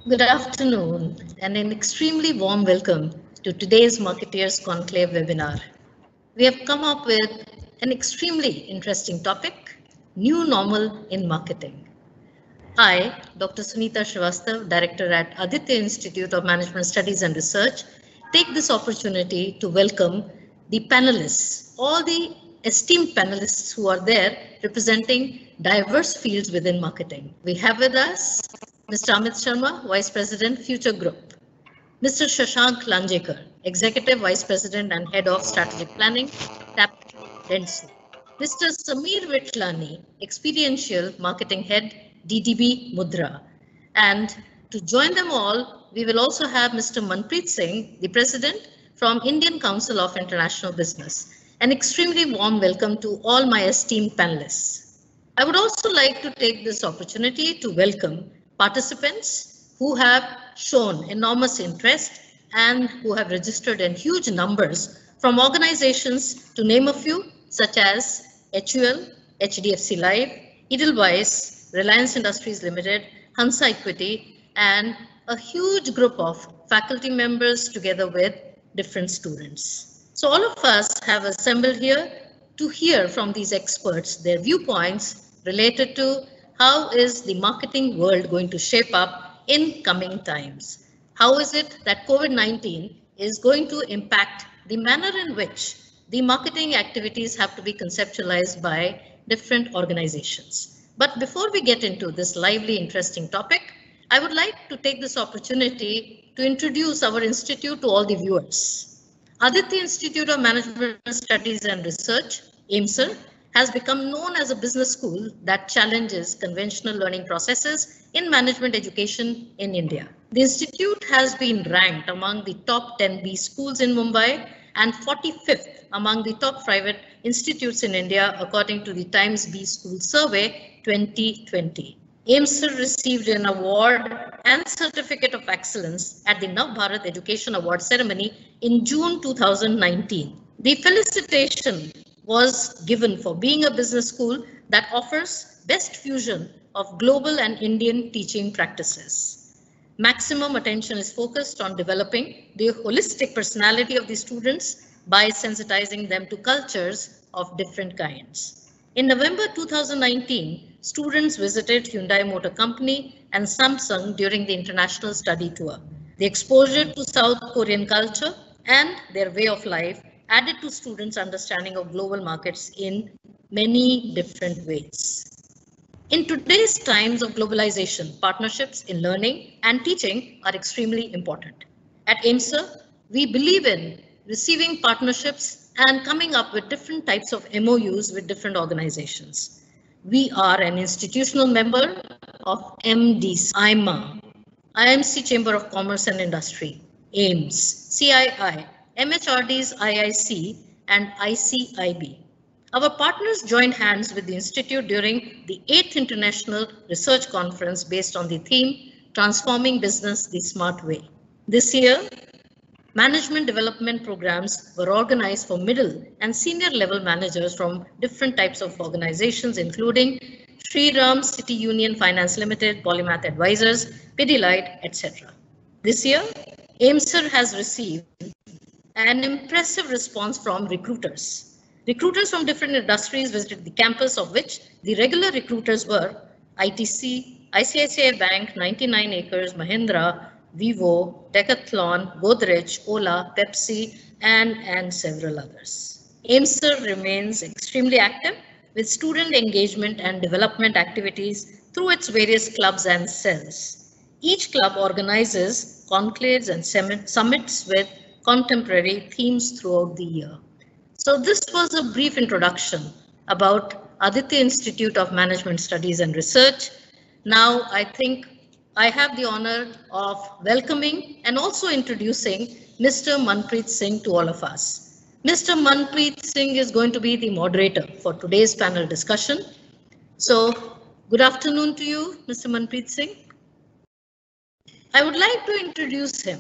Good afternoon and an extremely warm welcome to today's Marketeers Conclave webinar. We have come up with an extremely interesting topic, New Normal in Marketing. I, Dr. Sunita Srivastav, Director at Aditya Institute of Management Studies and Research, take this opportunity to welcome the panelists, all the esteemed panelists who are there representing diverse fields within marketing. We have with us Mr. Amit Sharma, Vice President, Future Group. Mr. Shashank Lanjekar, Executive Vice President and Head of Strategic Planning, TAP Dentsu. Mr. Sameer Vitlani, Experiential Marketing Head, DDB Mudra. And to join them all, we will also have Mr. Manpreet Singh, the President from Indian Council of International Business. An extremely warm welcome to all my esteemed panelists. I would also like to take this opportunity to welcome participants who have shown enormous interest and who have registered in huge numbers from organizations, to name a few, such as HUL, HDFC Live, Edelweiss, Reliance Industries Limited, Hansa Equity, and a huge group of faculty members together with different students. So all of us have assembled here to hear from these experts their viewpoints related to how is the marketing world going to shape up in coming times. How is it that COVID-19 is going to impact the manner in which the marketing activities have to be conceptualized by different organizations. But before we get into this lively, interesting topic, I would like to take this opportunity to introduce our institute to all the viewers. Aditya Institute of Management Studies and Research, AIMSR, has become known as a business school that challenges conventional learning processes in management education in India. The institute has been ranked among the top 10 B schools in Mumbai and 45th among the top private institutes in India according to the Times B School Survey 2020. AIMSR received an award and certificate of excellence at the Nav Bharat Education Award ceremony in June 2019. The felicitation was given for being a business school that offers best fusion of global and Indian teaching practices. Maximum attention is focused on developing the holistic personality of the students by sensitizing them to cultures of different kinds. In November 2019, students visited Hyundai Motor Company and Samsung during the international study tour. The exposure to South Korean culture and their way of life added to students' understanding of global markets in many different ways. In today's times of globalization, partnerships in learning and teaching are extremely important. At AIMSR, we believe in receiving partnerships and coming up with different types of MOUs with different organizations. We are an institutional member of MDC, IMA, IMC Chamber of Commerce and Industry, AIMS, CII, MHRD's IIC, and ICIB. Our partners joined hands with the Institute during the 8th International Research Conference based on the theme, Transforming Business the Smart Way. This year, management development programs were organized for middle and senior level managers from different types of organizations, including Sri Ram City Union Finance Limited, Polymath Advisors, Pidilite, etc. This year, AIMSR has received an impressive response from recruiters. Recruiters from different industries visited the campus, of which the regular recruiters were ITC, ICICI Bank, 99 Acres, Mahindra, Vivo, Decathlon, Godrej, Ola, Pepsi, and several others. AIMSR remains extremely active with student engagement and development activities through its various clubs and cells. Each club organizes conclaves and summits with contemporary themes throughout the year. So this was a brief introduction about Aditya Institute of Management Studies and Research. Now I think I have the honor of welcoming and also introducing Mr. Manpreet Singh to all of us. Mr. Manpreet Singh is going to be the moderator for today's panel discussion. So good afternoon to you, Mr. Manpreet Singh. I would like to introduce him.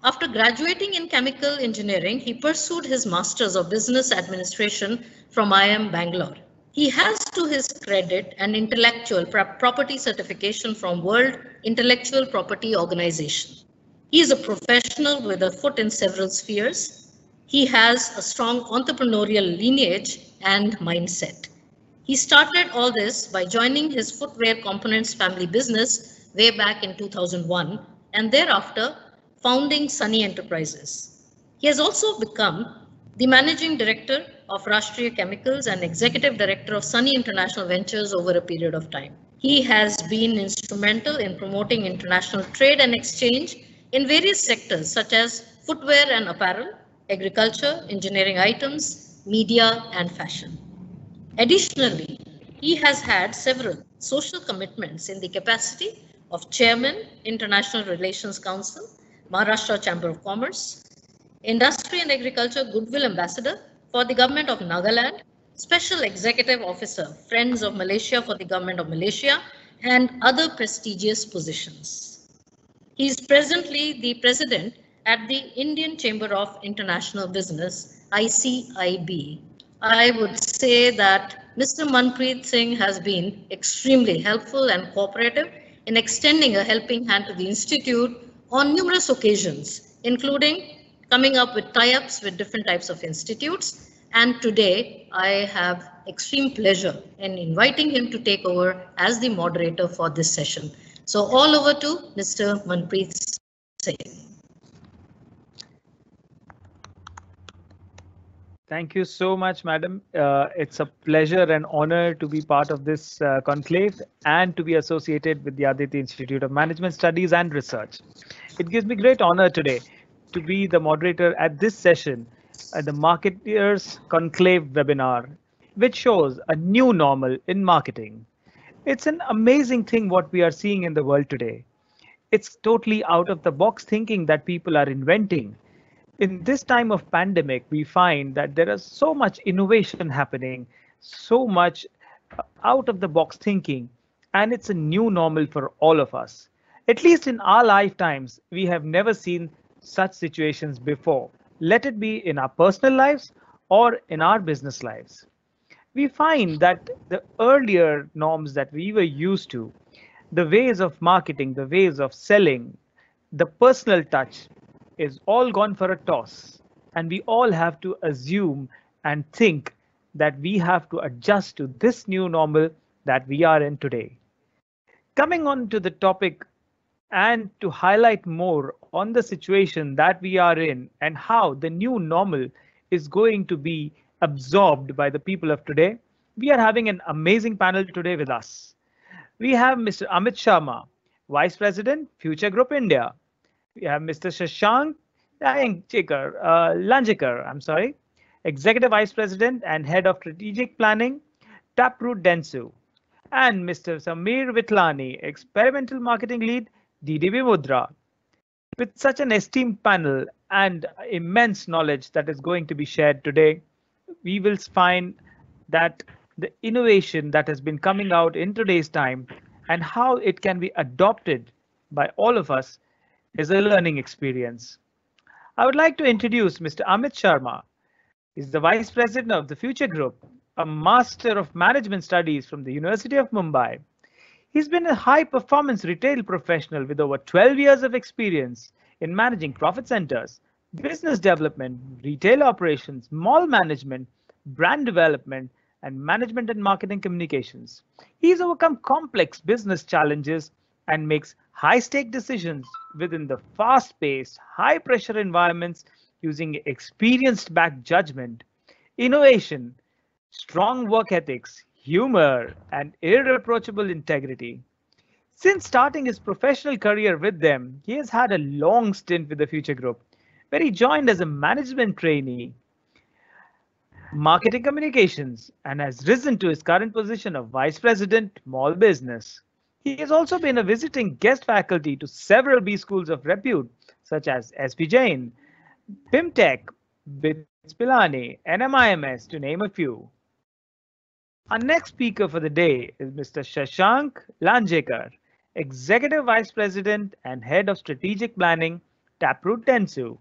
After graduating in chemical engineering, he pursued his Masters of Business Administration from IIM Bangalore. He has to his credit an intellectual property certification from World intellectual property organization. He is a professional with a foot in several spheres. He has a strong entrepreneurial lineage and mindset. He started all this by joining his footwear components family business way back in 2001 and thereafter founding Sunny Enterprises. He has also become the managing director of Rashtriya Chemicals and executive director of Sunny International Ventures over a period of time. He has been instrumental in promoting international trade and exchange in various sectors such as footwear and apparel, agriculture, engineering items, media, and fashion. Additionally, he has had several social commitments in the capacity of Chairman, International Relations Council, Maharashtra Chamber of Commerce, Industry and Agriculture Goodwill Ambassador for the Government of Nagaland, Special Executive Officer, Friends of Malaysia for the Government of Malaysia, and other prestigious positions. He is presently the president at the Indian Chamber of International Business, ICIB. I would say that Mr. Manpreet Singh has been extremely helpful and cooperative in extending a helping hand to the Institute on numerous occasions, including coming up with tie-ups with different types of institutes. And today, I have extreme pleasure in inviting him to take over as the moderator for this session. So all over to Mr. Manpreet Singh. Thank you so much, madam. It's a pleasure and honor to be part of this conclave and to be associated with the Aditi Institute of Management Studies and Research. It gives me great honor today to be the moderator at this session at the Marketeers Conclave webinar, which shows a new normal in marketing. It's an amazing thing what we are seeing in the world today. It's totally out of the box thinking that people are inventing. In this time of pandemic, we find that there is so much innovation happening, so much out of the box thinking, and it's a new normal for all of us. At least in our lifetimes, we have never seen such situations before, let it be in our personal lives or in our business lives. We find that the earlier norms that we were used to, the ways of marketing, the ways of selling, the personal touch is all gone for a toss. And we all have to assume and think that we have to adjust to this new normal that we are in today. Coming on to the topic and to highlight more on the situation that we are in and how the new normal is going to be absorbed by the people of today, we are having an amazing panel today with us. We have Mr. Amit Sharma, Vice President, Future Group India. We have Mr. Shashank Lanjekar, Executive Vice President and Head of Strategic Planning, Taproot Dentsu, and Mr. Samir Vitlani, Experimental Marketing Lead, DDB Mudra. With such an esteemed panel and immense knowledge that is going to be shared today, we will find that the innovation that has been coming out in today's time and how it can be adopted by all of us is a learning experience. I would like to introduce Mr. Amit Sharma. He's the Vice President of the Future Group, a Master of Management Studies from the University of Mumbai. He's been a high-performance retail professional with over 12 years of experience in managing profit centers, business development, retail operations, mall management, brand development, and management and marketing communications. He's overcome complex business challenges and makes high-stake decisions within the fast-paced, high-pressure environments using experience-backed judgment, innovation, strong work ethics, humor, and irreproachable integrity. Since starting his professional career with them, he has had a long stint with the Future Group, where he joined as a management trainee, marketing communications, and has risen to his current position of Vice President, Mall Business. He has also been a visiting guest faculty to several B schools of repute, such as SP Jain, BIMTech, BITS Pilani, NMIMS, to name a few. Our next speaker for the day is Mr. Shashank Lanjekar, Executive Vice President and Head of Strategic Planning, Taproot Dentsu.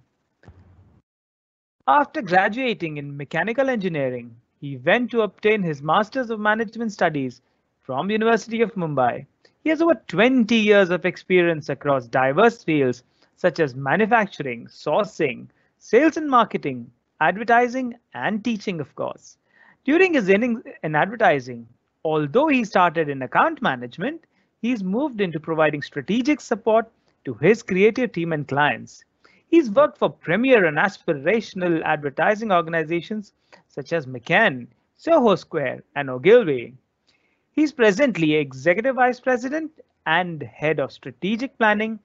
After graduating in mechanical engineering, he went to obtain his Masters of Management Studies from University of Mumbai. He has over 20 years of experience across diverse fields such as manufacturing, sourcing, sales and marketing, advertising, and teaching, of course. During his innings in advertising, although he started in account management, he's moved into providing strategic support to his creative team and clients. He's worked for premier and aspirational advertising organizations such as McCann, Soho Square, and Ogilvy. He's presently Executive Vice President and Head of Strategic Planning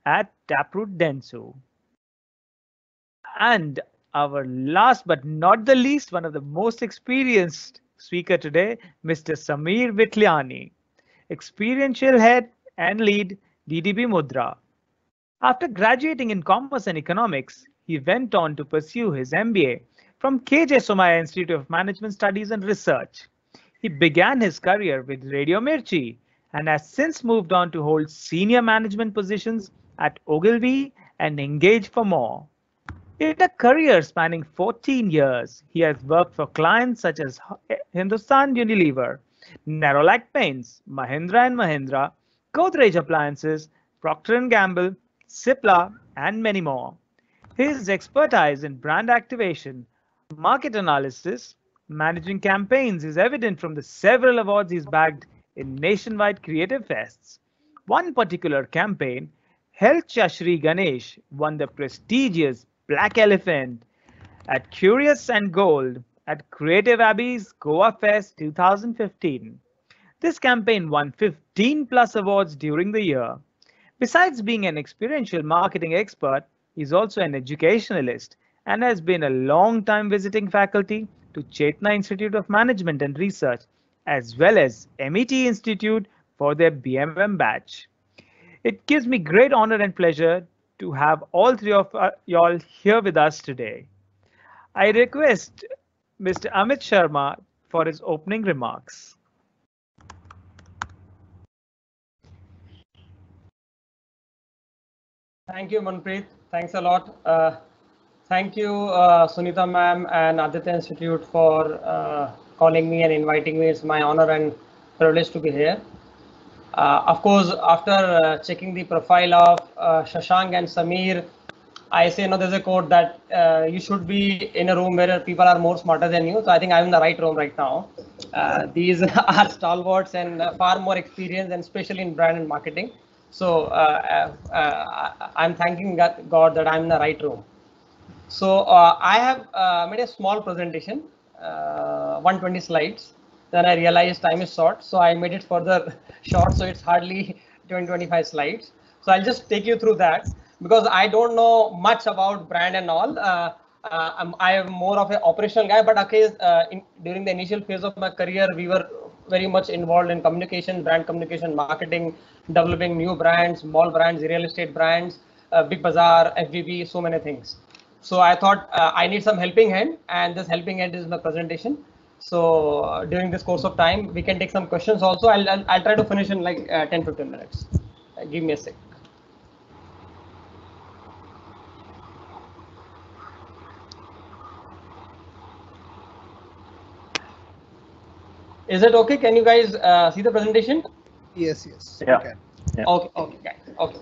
at Taproot Dentsu. And our last but not the least, one of the most experienced speaker today, Mr. Samir Vitliani, Experiential Head and Lead, DDB Mudra. After graduating in Commerce and Economics, he went on to pursue his MBA from KJ Somaya Institute of Management Studies and Research. He began his career with Radio Mirchi and has since moved on to hold senior management positions at Ogilvy and Engage for More. In a career spanning 14 years, he has worked for clients such as Hindustan Unilever, Nerolac Paints, Mahindra and Mahindra, Godrej Appliances, Procter & Gamble, Cipla, and many more. His expertise in brand activation, market analysis, managing campaigns is evident from the several awards he's bagged in nationwide creative fests. One particular campaign, Health Shashri Ganesh, won the prestigious Black Elephant at Curious and Gold at Creative Abbey's Goa Fest 2015. This campaign won 15 plus awards during the year. Besides being an experiential marketing expert, he's also an educationalist and has been a long-time visiting faculty to Chetna Institute of Management and Research, as well as MET Institute for their BMM batch. It gives me great honor and pleasure to have all three of y'all here with us today. I request Mr. Amit Sharma for his opening remarks. Thank you, Manpreet. Thanks a lot. Thank you, Sunita ma'am and Aditya Institute for calling me and inviting me. It's my honor and privilege to be here. Of course, after checking the profile of Shashank and Samir, I say, no, there's a quote that you should be in a room where people are more smarter than you. So I think I'm in the right room right now. These are stalwarts and far more experienced, and especially in brand and marketing. So I'm thanking God that I'm in the right room. So I have made a small presentation, 120 slides. Then I realized time is short, so I made it further short. So it's hardly 25 slides. So I'll just take you through that because I don't know much about brand and all. I am more of an operational guy, but okay, during the initial phase of my career, we were very much involved in communication, brand communication, marketing, developing new brands, small brands, real estate brands, Big Bazaar, FVB, so many things. So I thought I need some helping hand, and this helping hand is my presentation. So during this course of time, we can take some questions also. I'll try to finish in like 10-15 minutes. Give me a sec. Is it okay? Can you guys see the presentation? Yes, yes. Yeah. Okay, okay, guys. Okay.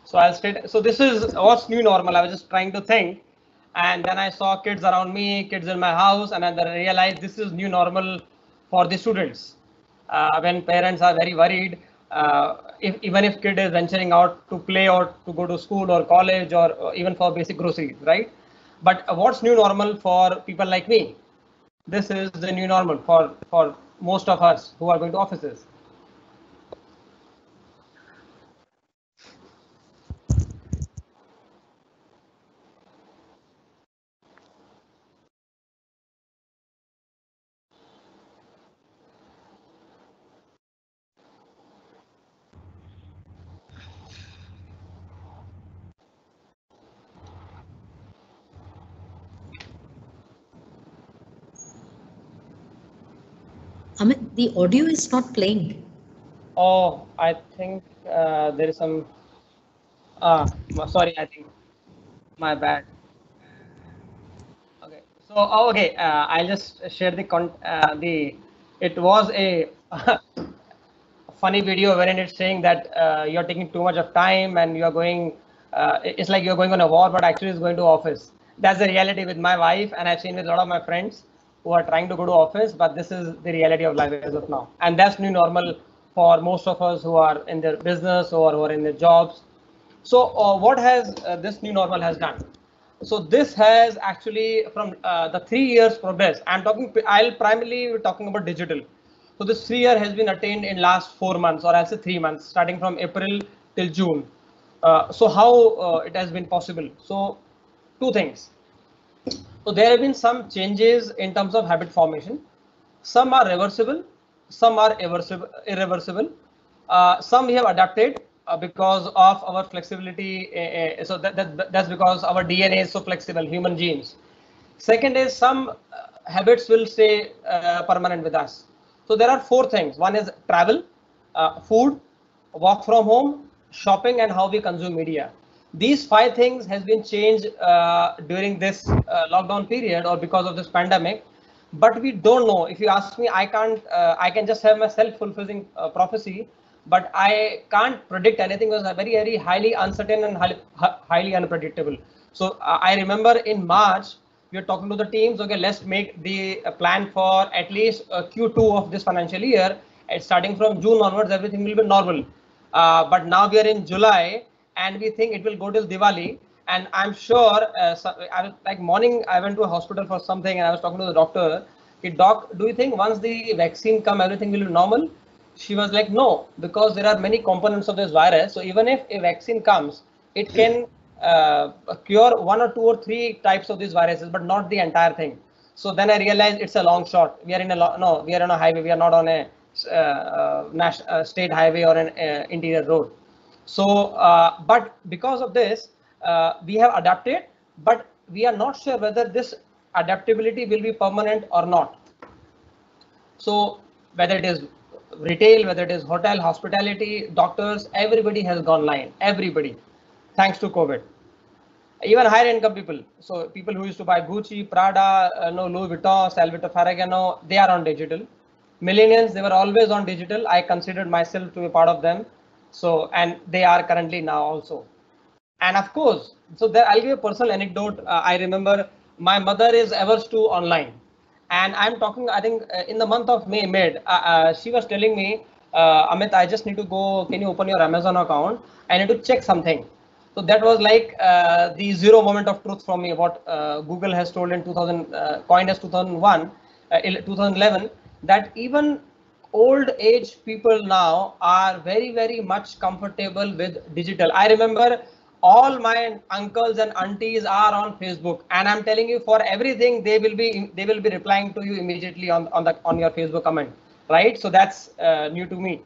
So I'll state. So this is what's new normal. I was just trying to think, and then I saw kids around me, kids in my house, and then I realized this is new normal for the students. When parents are very worried, even if kid is venturing out to play or to go to school or college or even for basic groceries, right? But what's new normal for people like me? This is the new normal for most of us who are going to offices. Amit, the audio is not playing. Oh, I think there is some. Sorry, I think my bad. Okay, so okay, I'll just share the It was a funny video wherein it's saying that you're taking too much of time and you're going, it's like you're going on a war, but actually it's going to office. That's the reality with my wife, and I've seen with a lot of my friends who are trying to go to office, but this is the reality of life as of now. And that's new normal for most of us who are in their business or who are in their jobs. So what has this new normal has done? So this has actually from the 3 years progress. I'll primarily be talking about digital. So this 3 year has been attained in last 4 months, or I'll say 3 months, starting from April till June. So how it has been possible? So two things. So there have been some changes in terms of habit formation. Some are reversible, some are irreversible. Some we have adapted because of our flexibility. So that's because our DNA is so flexible, human genes. Second is some habits will stay permanent with us. So there are 4 things. One is travel, food, work from home, shopping, and how we consume media. These 5 things has been changed during this lockdown period or because of this pandemic. But we don't know. If you ask me, I can't. I can just have my self-fulfilling prophecy, but I can't predict anything. It was very, very highly uncertain and highly unpredictable. So I remember in March we were talking to the teams. Okay, let's make the plan for at least Q2 of this financial year. And starting from June onwards, everything will be normal. But now we are in July, and we think it will go till Diwali. And I'm sure, I was like morning, I went to a hospital for something and I was talking to the doctor. Doc, do you think once the vaccine come, everything will be normal? She was like, no, because there are many components of this virus. So even if a vaccine comes, it can cure 1 or 2 or 3 types of these viruses, but not the entire thing. So then I realized it's a long shot. We are in a we are on a highway. We are not on a state highway or an interior road. So, but because of this, we have adapted, but we are not sure whether this adaptability will be permanent or not. So whether it is retail, whether it is hotel, hospitality, doctors, everybody has gone online, everybody, thanks to COVID. Even higher income people. So people who used to buy Gucci, Prada, Louis Vuitton, Salvatore Ferragamo, they are on digital. Millennials, they were always on digital. I considered myself to be part of them. So, and they are currently now also. And of course, so there I'll give a personal anecdote. I remember my mother is averse to online, and I'm talking. I think in the month of May, mid, she was telling me, Amit, I just need to go. Can you open your Amazon account? I need to check something. So that was like the zero moment of truth from me. What Google has told in 2000, coined as 2001, 2011, that even old age people now are very, very much comfortable with digital. I remember all my uncles and aunties are on Facebook, and I'm telling you, for everything they will be replying to you immediately on your Facebook comment, right? So that's new to me.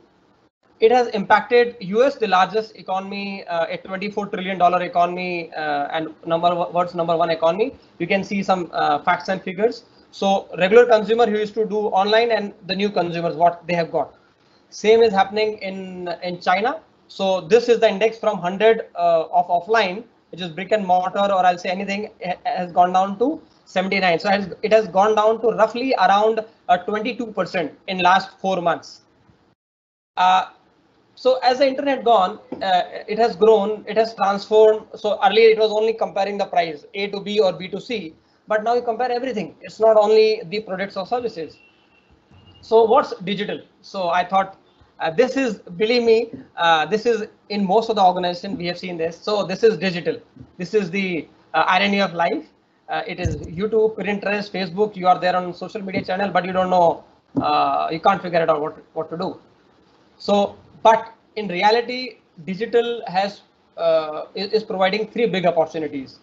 It has impacted US, the largest economy, a $24 trillion economy, and world's number 1 economy. You can see some facts and figures. So regular consumer who used to do online and the new consumers, what they have got. Same is happening in China. So this is the index from 100 of offline, which is brick and mortar, or I'll say anything, has gone down to 79. So it has gone down to roughly around 22% in last 4 months. So as the internet gone, it has grown, it has transformed. So earlier it was only comparing the price A to B or B to C, but now you compare everything. It's not only the products or services. So what's digital? So I thought this is, believe me, this is in most of the organization we have seen this. So this is digital. This is the irony of life. It is YouTube, Pinterest, Facebook. You are there on social media channel, but you don't know, you can't figure it out what to do. So, but in reality, digital is providing 3 big opportunities.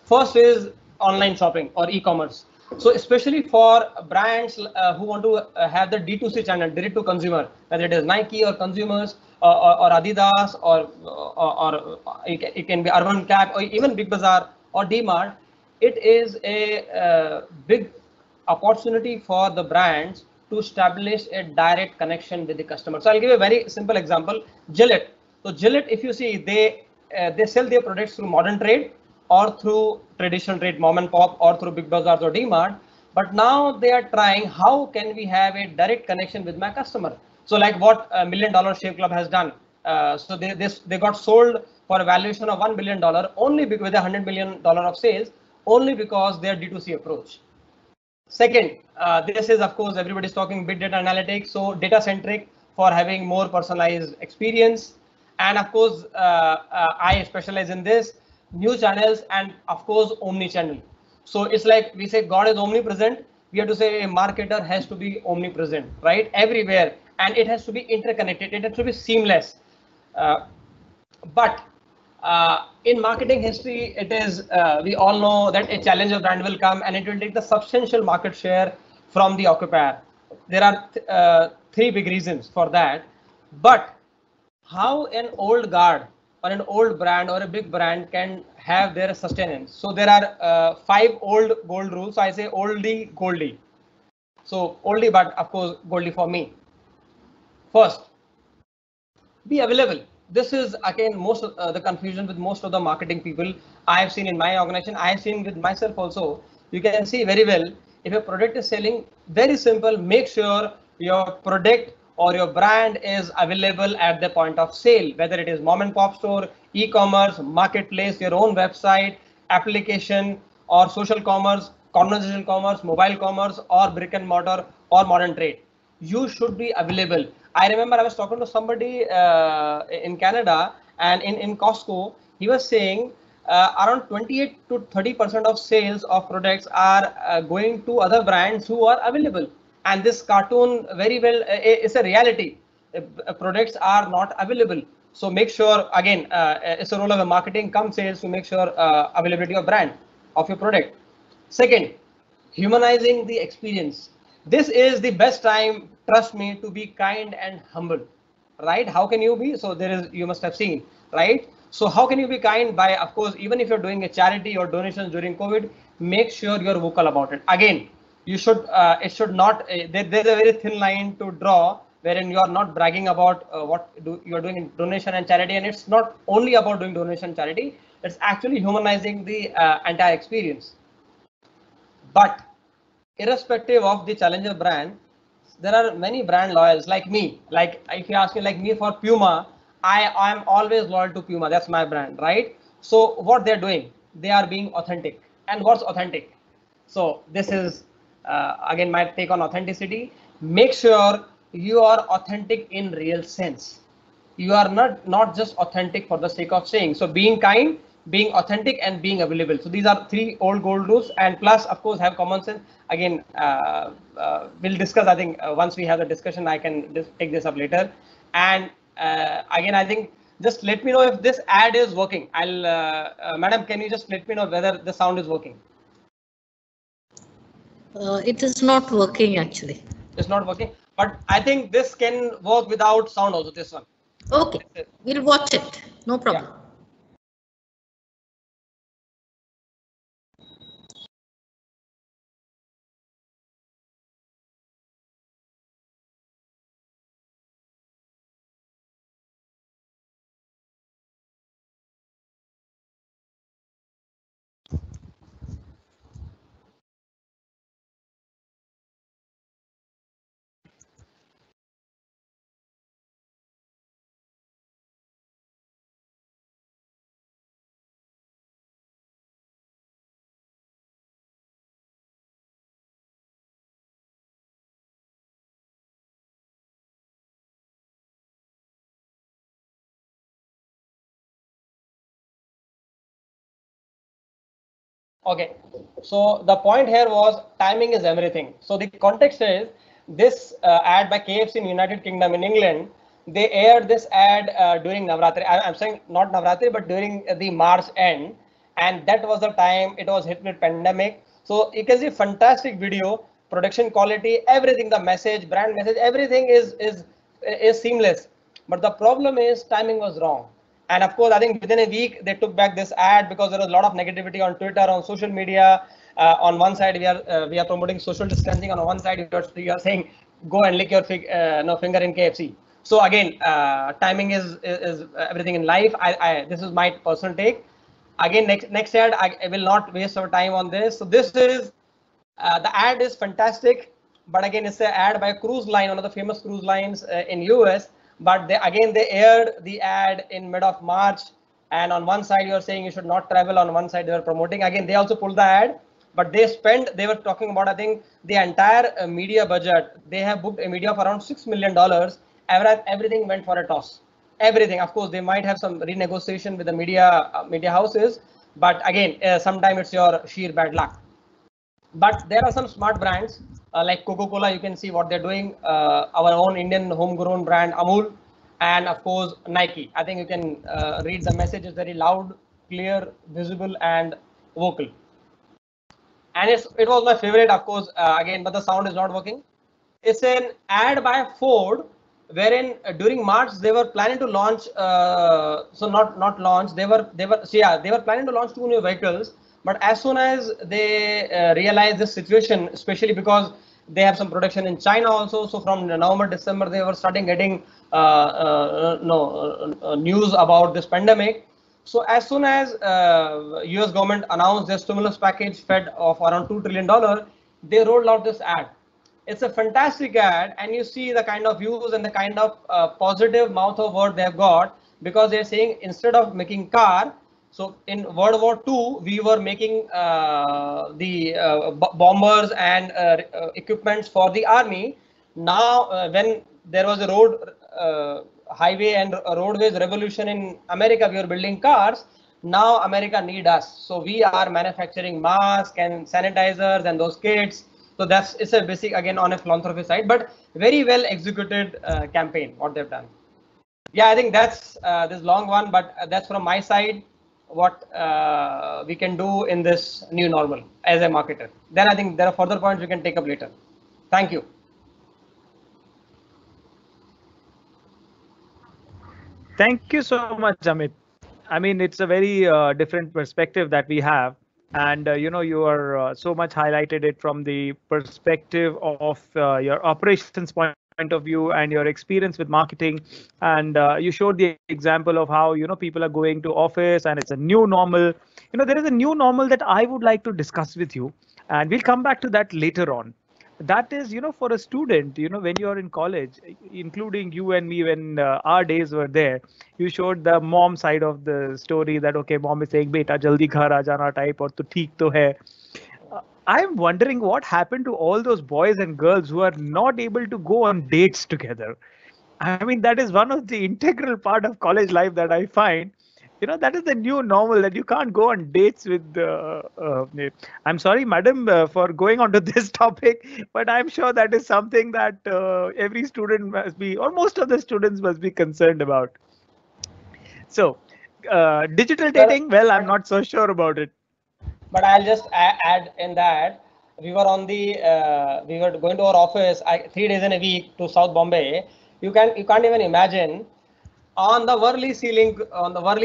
First is online shopping or e-commerce. So especially for brands who want to have the D2C channel, direct to consumer, whether it is Nike or consumers or Adidas or it can be Urban Cap or even Big Bazaar or D-Mart, it is a big opportunity for the brands to establish a direct connection with the customer. So I'll give a very simple example. Gillette. So Gillette, if you see, they sell their products through modern trade or through traditional trade, mom and pop, or through Big Bazaars or D-Mart. But now they are trying, how can we have a direct connection with my customer? So like what $1 Million Shave Club has done. So they got sold for a valuation of $1 billion only with $100 million of sales, only because their D2C approach. Second, this is of course everybody's talking big data analytics, so data centric for having more personalized experience. And of course, I specialize in this, new channels, and of course omni-channel. So it's like we say God is omnipresent. We have to say a marketer has to be omnipresent, right? Everywhere, and it has to be interconnected. It has to be seamless. But in marketing history, it is we all know that a challenger brand will come and it will take the substantial market share from the occupier. There are three big reasons for that. But how an old guard or an old brand or a big brand can have their sustenance? So there are 5 old gold rules. So I say oldie goldie. So oldie, but of course goldie for me. First, be available. This is again most of the confusion with most of the marketing people I have seen in my organization. I have seen with myself also. You can see very well if a product is selling, very simple, make sure your product or your brand is available at the point of sale, whether it is mom and pop store, e-commerce, marketplace, your own website, application, or social commerce, conversational commerce, mobile commerce, or brick and mortar or modern trade. You should be available. I remember I was talking to somebody in Canada, and in Costco, he was saying around 28 to 30% of sales of products are going to other brands who are available. And this cartoon very well is a reality. Products are not available. So make sure, again, it's a role of the marketing come sales to make sure availability of brand of your product. Second, humanizing the experience. This is the best time, trust me, to be kind and humble, right? How can you be? So there is, you must have seen, right? So how can you be kind? By, of course, even if you're doing a charity or donations during COVID, make sure you're vocal about it. Again, you should, it should not, there's a very thin line to draw wherein you are not bragging about what you are doing in donation and charity. And it's not only about doing donation and charity, it's actually humanizing the entire experience. But irrespective of the challenger brand, there are many brand loyals like me. Like if you ask me, like me for Puma, I am always loyal to Puma. That's my brand, right? So what they're doing, they are being authentic. And what's authentic? So this is again my take on authenticity. Make sure you are authentic in real sense. You are not just authentic for the sake of saying. So being kind, being authentic, and being available. So these are 3 old gold rules, and plus of course have common sense. Again, we'll discuss, I think once we have the discussion, I can take this up later. And again, I think just let me know if this ad is working. I'll madam, can you just let me know whether the sound is working? It is not working actually. It's not working, but I think this can work without sound also, this one. Okay, we'll watch it. No problem. Yeah. Okay, so the point here was timing is everything. So the context is this ad by KFC in United Kingdom in England. They aired this ad during Navratri. I'm saying not Navratri, but during the March end, and that was the time it was hit with pandemic. So you can see fantastic video, production quality, everything, the message, brand message, everything is seamless. But the problem is timing was wrong. And of course, I think within a week they took back this ad because there was a lot of negativity on Twitter, on social media. On one side, we are promoting social distancing. On one side, you are saying go and lick your finger in KFC. So again, timing is everything in life. This is my personal take. Again, next ad, I will not waste our time on this. So this is the ad is fantastic. but again, it's an ad by a cruise line, one of the famous cruise lines in US. But they aired the ad in mid of March, and on one side you're saying you should not travel, on one side they were promoting. Again, they also pulled the ad, but they were talking about, I think, the entire media budget. They have booked a media of around $6 million. Everything went for a toss. Everything. Of course, they might have some renegotiation with the media houses, but again, sometimes it's your sheer bad luck. But there are some smart brands like Coca-Cola. You can see what they're doing. Our own Indian homegrown brand Amul, and of course Nike. I think you can read the message is very loud, clear, visible, and vocal. And it was my favorite, of course, again, but the sound is not working. It's an ad by Ford, wherein during March they were planning to launch. So not launch. They were planning to launch 2 new vehicles. But as soon as they realized this situation, especially because they have some production in China also, so from November, December, they were starting getting news about this pandemic. So as soon as US government announced their stimulus package Fed of around $2 trillion, they rolled out this ad. It's a fantastic ad, and you see the kind of views and the kind of positive mouth of word they've got, because they're saying instead of making car, so in World War II, we were making the bombers and equipments for the army. Now, when there was a highway and roadways revolution in America, we were building cars. Now America need us. So we are manufacturing masks and sanitizers and those kits. So it's a basic, again, on a philanthropy side, but very well executed campaign, what they've done. Yeah, I think that's this long one, but that's from my side, what we can do in this new normal as a marketer. Then I think there are further points we can take up later. Thank you. Thank you so much, Amit. I mean, it's a very different perspective that we have. And, you are so much highlighted it from the perspective of your operations point of view and your experience with marketing. And you showed the example of how, people are going to office and it's a new normal. There is a new normal that I would like to discuss with you. And we'll come back to that later on. That is, for a student, when you're in college, including you and me, when our days were there, you showed the mom side of the story that, okay, mom is saying, beta, jaldi ghar aa jana type, or to theek to hai. I'm wondering what happened to all those boys and girls who are not able to go on dates together. I mean, that is one of the integral part of college life that I find. That is the new normal, that you can't go on dates with. I'm sorry, madam, for going on to this topic, but I'm sure that is something that every student must be, or most of the students must be concerned about. So, digital dating, well, I'm not so sure about it. But I'll just add in that we were we were going to our office 3 days in a week to South Bombay. You can't even imagine. On the Worli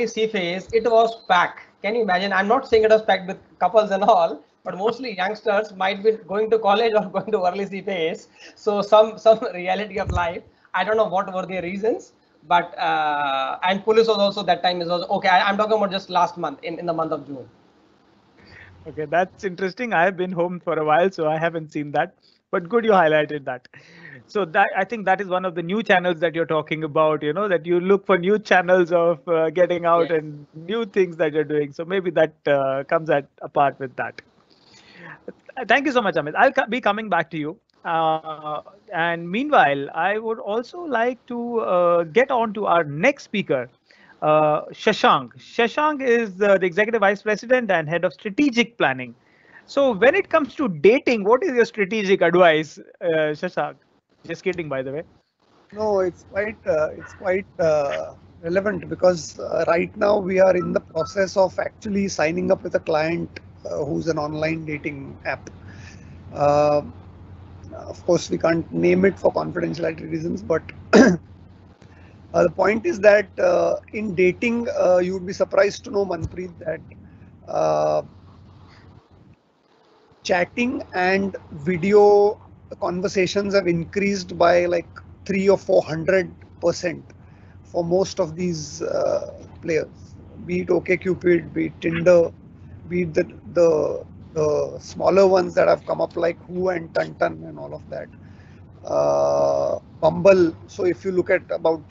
sea face, it was packed. Can you imagine? I'm not saying it was packed with couples and all, but mostly youngsters might be going to college or going to Worli sea face. So some reality of life. I don't know what were their reasons, but and police was also that time is also okay. I'm talking about just last month in the month of June. Okay, that's interesting. I have been home for a while, so I haven't seen that. But good you highlighted that. So that, I think that is one of the new channels that you're talking about, that you look for new channels of getting out, yes, and new things that you're doing. So maybe that comes apart with that. Thank you so much, Amit. I'll be coming back to you. And meanwhile, I would also like to get on to our next speaker, Shashank. Shashank is the Executive Vice President and Head of Strategic Planning. So when it comes to dating, what is your strategic advice, Shashank? Just kidding, by the way. No, it's quite relevant, because right now we are in the process of actually signing up with a client who's an online dating app. Of course, we can't name it for confidentiality reasons, but the point is that in dating, you would be surprised to know, Manpreet, that chatting and video conversations have increased by like 300 or 400% for most of these players, be it OkCupid, be it Tinder, be it the the smaller ones that have come up like Who and Tun and all of that. Bumble. So if you look at about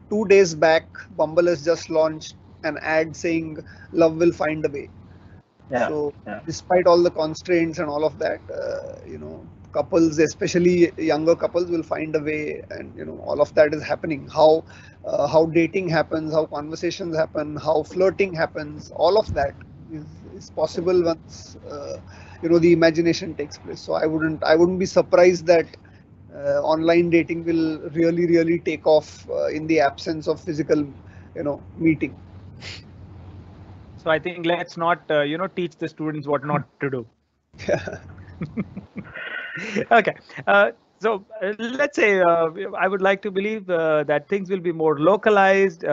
2 days back, Bumble has just launched an ad saying love will find a way. Yeah, So yeah. despite all the constraints and all of that, couples, especially younger couples, will find a way, and all of that is happening. How dating happens, how conversations happen, how flirting happens, all of that is possible once the imagination takes place. So I wouldn't be surprised that online dating will really take off in the absence of physical meeting. So I think let's not, teach the students what not to do. Okay. Let's say I would like to believe that things will be more localized.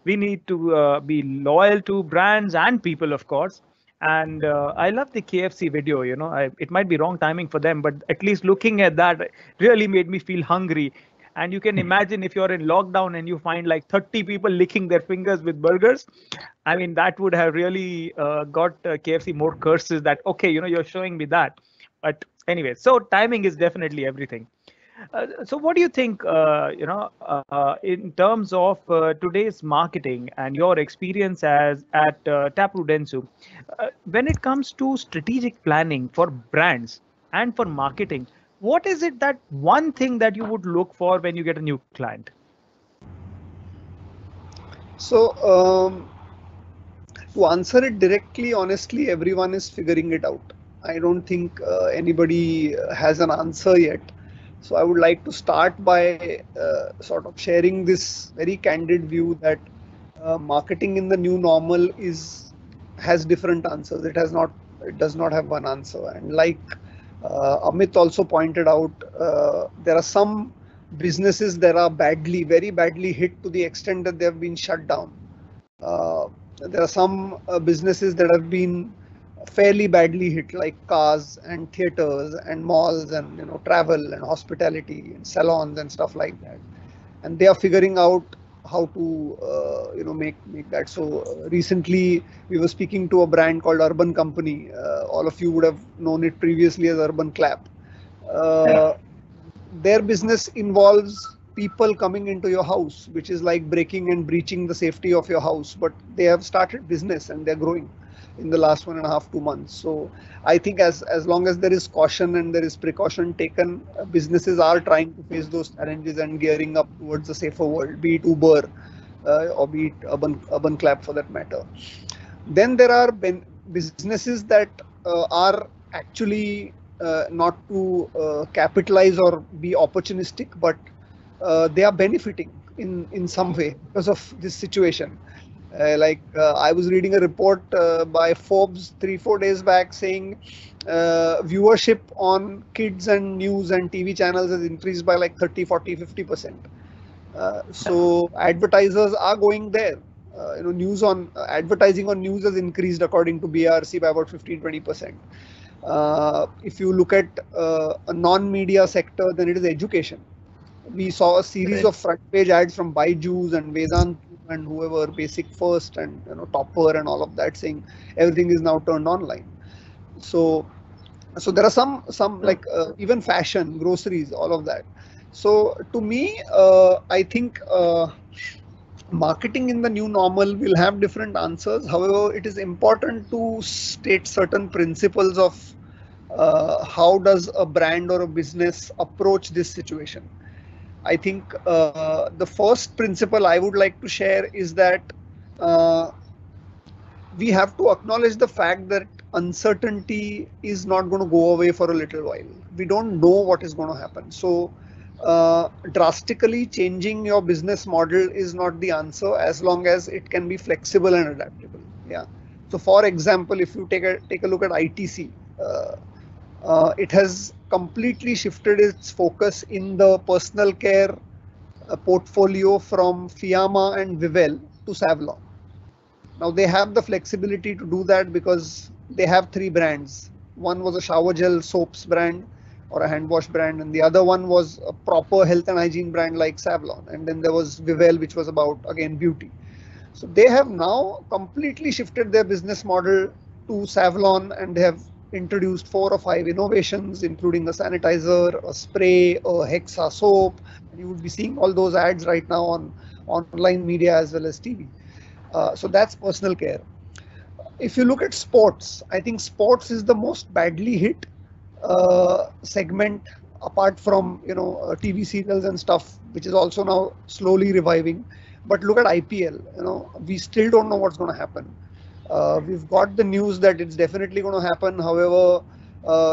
We need to be loyal to brands and people, of course. And I love the KFC video. It might be wrong timing for them, but at least looking at that really made me feel hungry. And you can imagine if you're in lockdown and you find like 30 people licking their fingers with burgers. I mean, that would have really got KFC more curses that, okay, you're showing me that. But anyway, so timing is definitely everything. So what do you think, in terms of today's marketing and your experience at Taproot Dentsu, when it comes to strategic planning for brands and for marketing, what is it that one thing that you would look for when you get a new client? So to answer it directly, honestly, everyone is figuring it out. I don't think anybody has an answer yet. So I would like to start by sort of sharing this very candid view that marketing in the new normal has different answers. It does not have one answer. And like Amit also pointed out, there are some businesses that are very badly hit to the extent that they have been shut down. There are some businesses that have been fairly badly hit, like cars and theaters and malls and travel and hospitality and salons and stuff like that. And they are figuring out how to make that. So recently we were speaking to a brand called Urban Company. All of you would have known it previously as Urban Clap. Their business involves people coming into your house, which is like breaking and breaching the safety of your house. But they have started business and they're growing in the last 1.5 2 months. So I think as long as there is caution and there is precaution taken, businesses are trying to face those challenges and gearing up towards a safer world, be it Uber or be it Urban Clap for that matter. Then there are businesses that are actually not to capitalize or be opportunistic, but they are benefiting in some way because of this situation. I was reading a report by Forbes 3-4 days back saying viewership on kids and news and TV channels has increased by like 30, 40, 50%. So advertisers are going there. Advertising on news has increased according to BRC by about 15-20%. If you look at a non-media sector, then it is education. We saw a series of front page ads from Byju's and Vedant and whoever, Basic First and Topper and all of that, saying everything is now turned online. So there are some like even fashion, groceries, all of that. So to me, I think marketing in the new normal will have different answers. However, it is important to state certain principles of how does a brand or a business approach this situation. I think the first principle I would like to share is that we have to acknowledge the fact that uncertainty is not going to go away for a little while. We don't know what is going to happen. So drastically changing your business model is not the answer as long as it can be flexible and adaptable. Yeah. So for example, if you take a look at ITC, it has completely shifted its focus in the personal care portfolio from Fiamma and Vivel to Savlon. Now they have the flexibility to do that because they have 3 brands. One was a shower gel soaps brand or a hand wash brand, and the other one was a proper health and hygiene brand like Savlon, and then there was Vivel, which was about, again, beauty. So they have now completely shifted their business model to Savlon, and they have introduced 4 or 5 innovations, including a sanitizer, a spray, a Hexa soap. You would be seeing all those ads right now on online media as well as TV. So that's personal care. If you look at sports, I think sports is the most badly hit segment, apart from TV serials and stuff, which is also now slowly reviving. But look at IPL. We still don't know what's going to happen. We've got the news that it's definitely going to happen. However,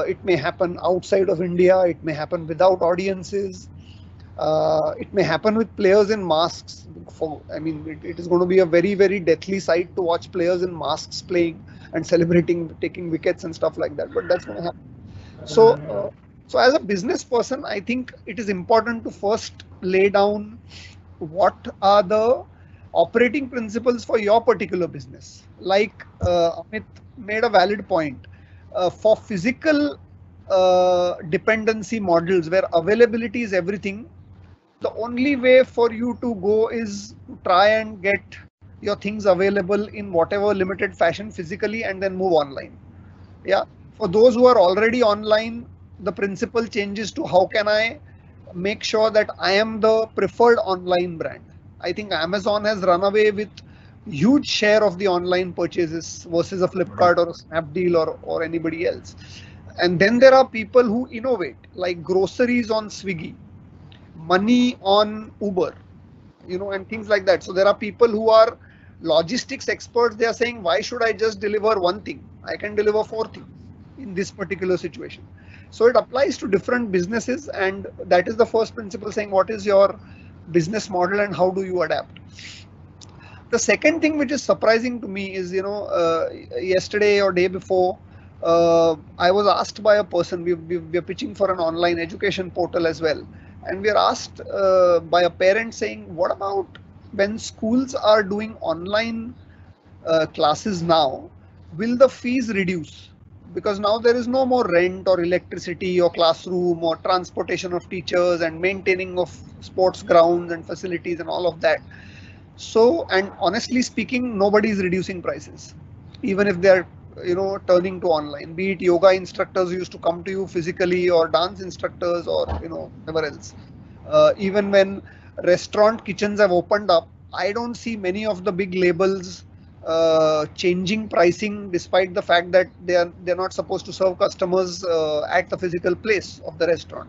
it may happen outside of India. It may happen without audiences. It may happen with players in masks. It is going to be a very, very deathly sight to watch players in masks playing and celebrating, taking wickets and stuff like that. But that's going to happen. So as a business person, I think it is important to first lay down what are the operating principles for your particular business. Like Amit made a valid point. For physical dependency models where availability is everything, the only way for you to go is to try and get your things available in whatever limited fashion physically and then move online. Yeah. For those who are already online, the principle changes to how can I make sure that I am the preferred online brand. I think Amazon has run away with huge share of the online purchases versus a Flipkart or a Snapdeal or anybody else. And then there are people who innovate, like groceries on Swiggy, money on Uber, and things like that. So there are people who are logistics experts. They are saying, why should I just deliver one thing? I can deliver 4 things in this particular situation. So it applies to different businesses, and that is the first principle, saying what is your business model and how do you adapt. The second thing which is surprising to me is, yesterday or day before, I was asked by a person, we are pitching for an online education portal as well. And we are asked by a parent saying, what about when schools are doing online classes now, will the fees reduce? Because now there is no more rent or electricity or classroom or transportation of teachers and maintaining of sports grounds and facilities and all of that. So, and honestly speaking, nobody is reducing prices, even if they're turning to online, be it yoga instructors who used to come to you physically or dance instructors or whatever else. Even when restaurant kitchens have opened up, I don't see many of the big labels changing pricing, despite the fact that they're not supposed to serve customers at the physical place of the restaurant.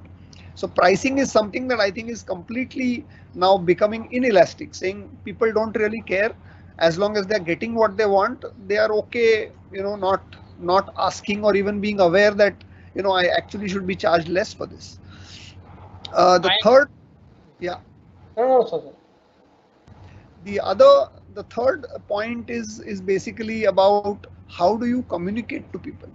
So pricing is something that I think is completely now becoming inelastic, saying people don't really care. As long as they're getting what they want, they are okay, not asking or even being aware that, I actually should be charged less for this. The third point is basically about how do you communicate to people.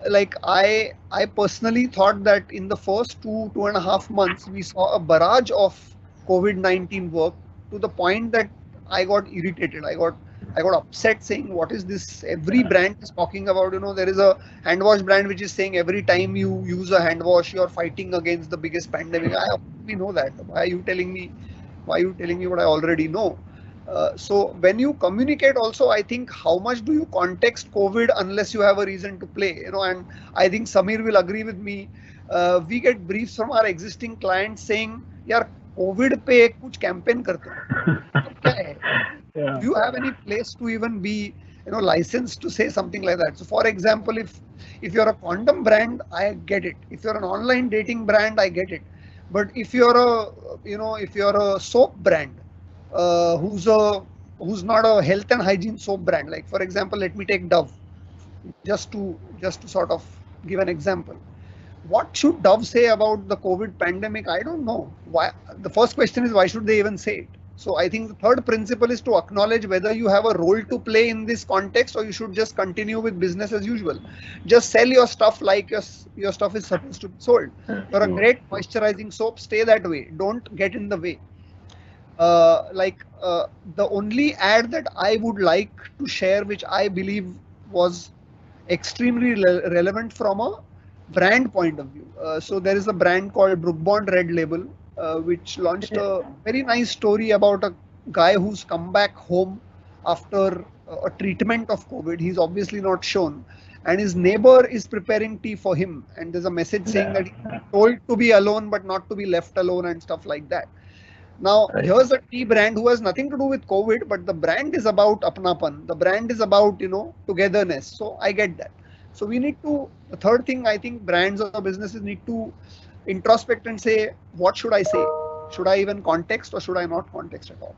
Like I personally thought that in the first 2.5 months, we saw a barrage of COVID-19 work, to the point that I got irritated. I got upset, saying, what is this? Every brand is talking about, there is a hand wash brand which is saying every time you use a hand wash, you're fighting against the biggest pandemic. We know that. Why are you telling me what I already know? So when you communicate also, I think, how much do you context COVID unless you have a reason to play, and I think Samir will agree with me. We get briefs from our existing clients saying, yaar, COVID पे कुछ campaign करते हो, क्या है? Do you have any place to even be, licensed to say something like that? So, for example, if you're a condom brand, I get it. If you're an online dating brand, I get it. But if you're a soap brand, who's not a health and hygiene soap brand, like for example, let me take Dove, just to sort of give an example. What should Dove say about the COVID pandemic? I don't know. Why? The first question is, why should they even say it? So I think the third principle is to acknowledge whether you have a role to play in this context, or you should just continue with business as usual. Just sell your stuff like your stuff is supposed to be sold. You're a great moisturizing soap, stay that way. Don't get in the way. The only ad that I would like to share, which I believe was extremely relevant from a brand point of view. So there is a brand called Brook Bond Red Label, which launched a very nice story about a guy who's come back home after a treatment of COVID. He's obviously not shown, and his neighbor is preparing tea for him, and there's a message saying that he's told to be alone but not to be left alone and stuff like that. Now, here's a tea brand who has nothing to do with COVID, but the brand is about apnapan. The brand is about, togetherness. So I get that. So we need to, the third thing, I think brands or businesses need to introspect and say, what should I say? Should I even context or should I not context at all?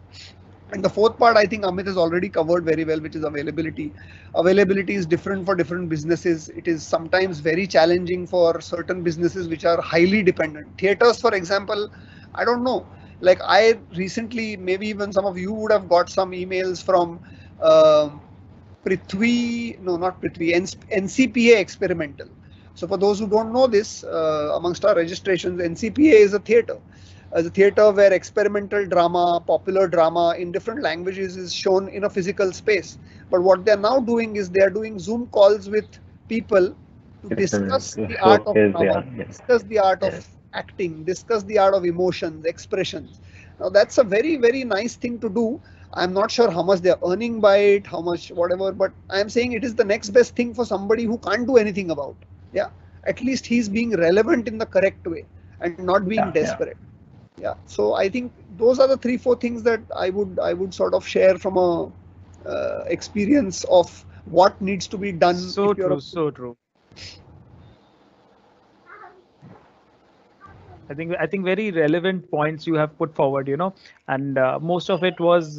And the fourth part, I think Amit has already covered very well, which is availability. Availability is different for different businesses. It is sometimes very challenging for certain businesses which are highly dependent. Theaters, for example, I don't know. Like I recently, maybe even some of you would have got some emails from Prithvi, no, not Prithvi, NCPA Experimental. So for those who don't know this, amongst our registrations, NCPA is a theater. As a theater where experimental drama, popular drama in different languages is shown in a physical space. But what they're now doing is they're doing Zoom calls with people to discuss the art of drama, discuss the art of acting, discuss the art of emotions, expressions. Now that's a very, very nice thing to do. I'm not sure how much they're earning by it, how much, whatever, but I'm saying it is the next best thing for somebody who can't do anything about. Yeah, at least he's being relevant in the correct way and not being desperate. Yeah, so I think those are the 3-4 things that I would sort of share from a experience of what needs to be done. So true, so true. I think very relevant points you have put forward, and most of it was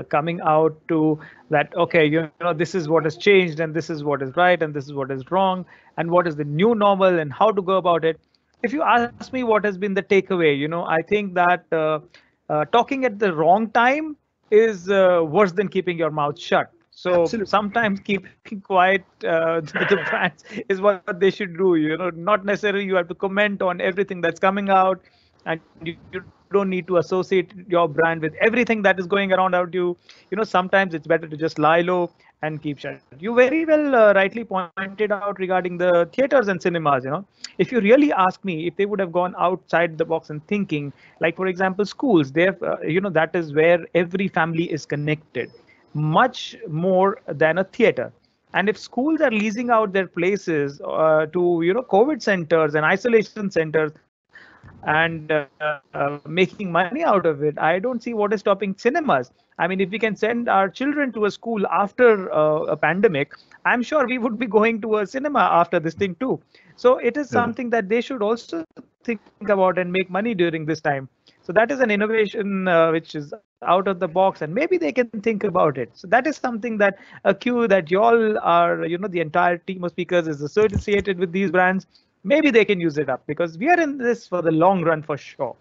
coming out to that, okay, this is what has changed and this is what is right and this is what is wrong and what is the new normal and how to go about it. If you ask me what has been the takeaway, I think that talking at the wrong time is worse than keeping your mouth shut. So Absolutely. Sometimes keeping quiet the brands is what they should do. Not necessarily you have to comment on everything that's coming out, and you don't need to associate your brand with everything that is going around out you. Sometimes it's better to just lie low and keep shut. You very well rightly pointed out regarding the theaters and cinemas. If you really ask me, if they would have gone outside the box and thinking, like for example, schools, that is where every family is connected much more than a theater. And if schools are leasing out their places to COVID centers and isolation centers and making money out of it, I don't see what is stopping cinemas. I mean, if we can send our children to a school after a pandemic, I'm sure we would be going to a cinema after this thing too. So it is something that they should also think about and make money during this time. So that is an innovation which is out of the box, and maybe they can think about it. So that is something that a cue that you all are, the entire team of speakers is associated with these brands. Maybe they can use it up because we are in this for the long run for sure.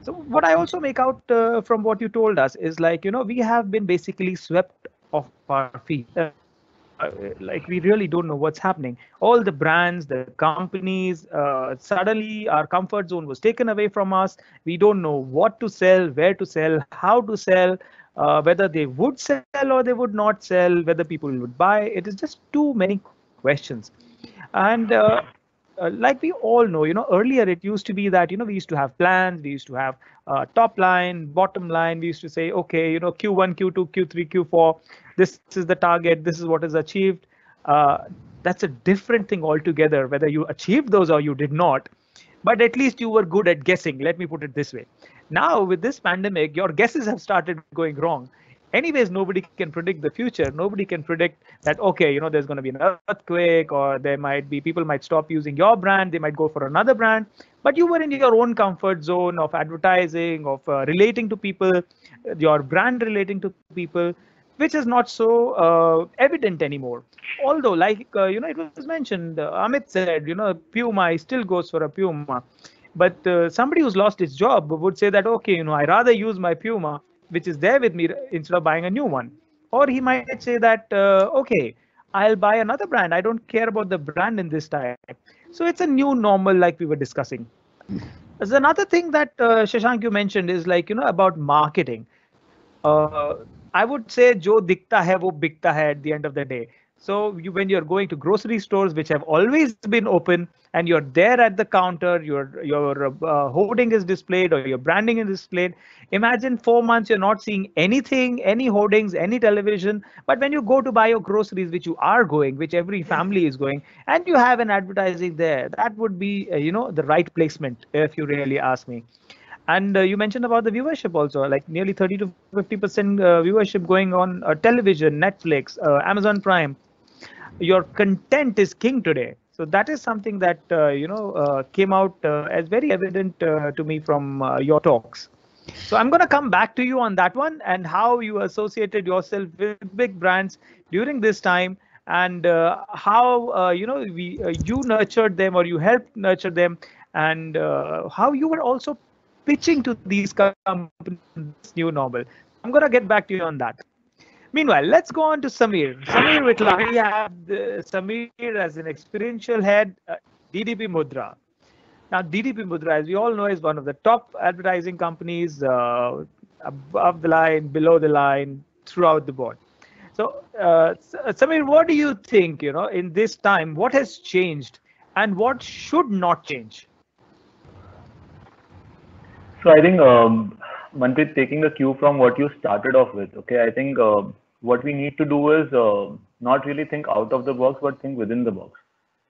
So what I also make out from what you told us is like, we have been basically swept off our feet. Like we really don't know what's happening. All the brands, the companies, suddenly our comfort zone was taken away from us. We don't know what to sell, where to sell, how to sell, whether they would sell or they would not sell, whether people would buy. It is just too many questions. And like we all know, earlier it used to be that, we used to have plans, we used to have top line, bottom line. We used to say, okay, Q1, Q2, Q3, Q4, this is the target, this is what is achieved. That's a different thing altogether, whether you achieved those or you did not. But at least you were good at guessing. Let me put it this way. Now, with this pandemic, your guesses have started going wrong. Anyways, nobody can predict the future. Nobody can predict that, okay, there's going to be an earthquake, or people might stop using your brand. They might go for another brand. But you were in your own comfort zone of advertising, of relating to people, your brand relating to people, which is not so evident anymore. Although, like, it was mentioned, Amit said, Puma still goes for a Puma. But somebody who's lost his job would say that, okay, I rather use my Puma, which is there with me, instead of buying a new one. Or he might say that, okay, I'll buy another brand. I don't care about the brand in this time. So it's a new normal, like we were discussing. There's another thing that Shashank, you mentioned is like, about marketing. I would say, jo dikta hai, wo bikta hai at the end of the day. So when you're going to grocery stores, which have always been open, and you're there at the counter, your hoarding is displayed or your branding is displayed. Imagine 4 months you're not seeing anything, any hoardings, any television. But when you go to buy your groceries, which you are going, which every family is going, and you have an advertising there, that would be the right placement, if you really ask me. And you mentioned about the viewership also, like nearly 30 to 50% viewership going on television, Netflix, Amazon Prime. Your content is king today. So that is something that came out as very evident to me from your talks. So I'm going to come back to you on that one, and how you associated yourself with big brands during this time, and how you nurtured them, or you helped nurture them, and how you were also pitching to these companies this new normal. I'm going to get back to you on that. Meanwhile, let's go on to Samir. Samir Vitla, we have Samir as an experiential head, DDP Mudra. Now, DDP Mudra, as we all know, is one of the top advertising companies, above the line, below the line, throughout the board. So, Samir, what do you think, in this time, what has changed and what should not change? So I think, Manpreet, taking the cue from what you started off with, okay, I think what we need to do is not really think out of the box, but think within the box.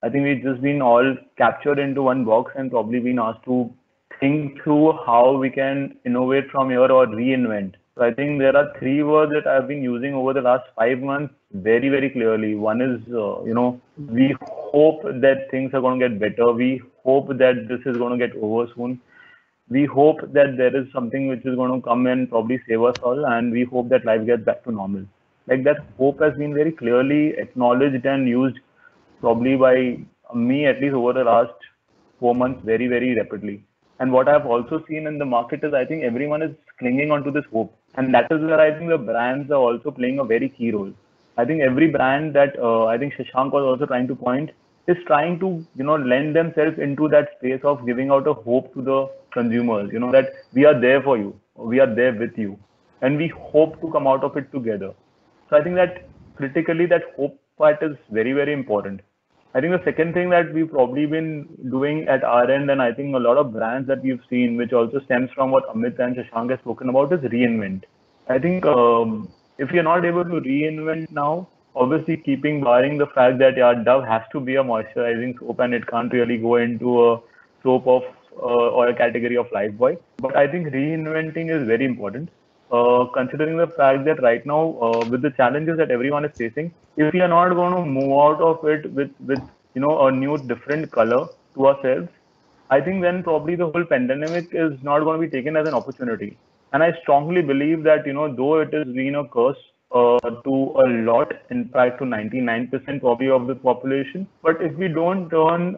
I think we've just been all captured into one box and probably been asked to think through how we can innovate from here or reinvent. So I think there are three words that I've been using over the last 5 months very, very clearly. One is, we hope that things are going to get better. We hope that this is going to get over soon. We hope that there is something which is going to come and probably save us all, and we hope that life gets back to normal. Like, that hope has been very clearly acknowledged and used probably by me, at least over the last 4 months, very, very rapidly. And what I've also seen in the market is, I think everyone is clinging onto this hope. And that is where I think the brands are also playing a very key role. I think every brand that I think Shashank was also trying to point is trying to, lend themselves into that space of giving out a hope to the consumers, that we are there for you, we are there with you, and we hope to come out of it together. So I think that critically, that hope part is very, very important. I think the second thing that we've probably been doing at our end, and I think a lot of brands that we've seen, which also stems from what Amit and Shashank has spoken about, is reinvent. I think if you're not able to reinvent now, obviously keeping barring the fact that Dove has to be a moisturizing soap and it can't really go into a soap of or a category of Lifebuoy. But I think reinventing is very important. Considering the fact that right now, with the challenges that everyone is facing, if we are not going to move out of it with a new different color to ourselves, I think then probably the whole pandemic is not going to be taken as an opportunity. And I strongly believe that though it has been a curse to a lot, in fact to 99% probably of the population, but if we don't turn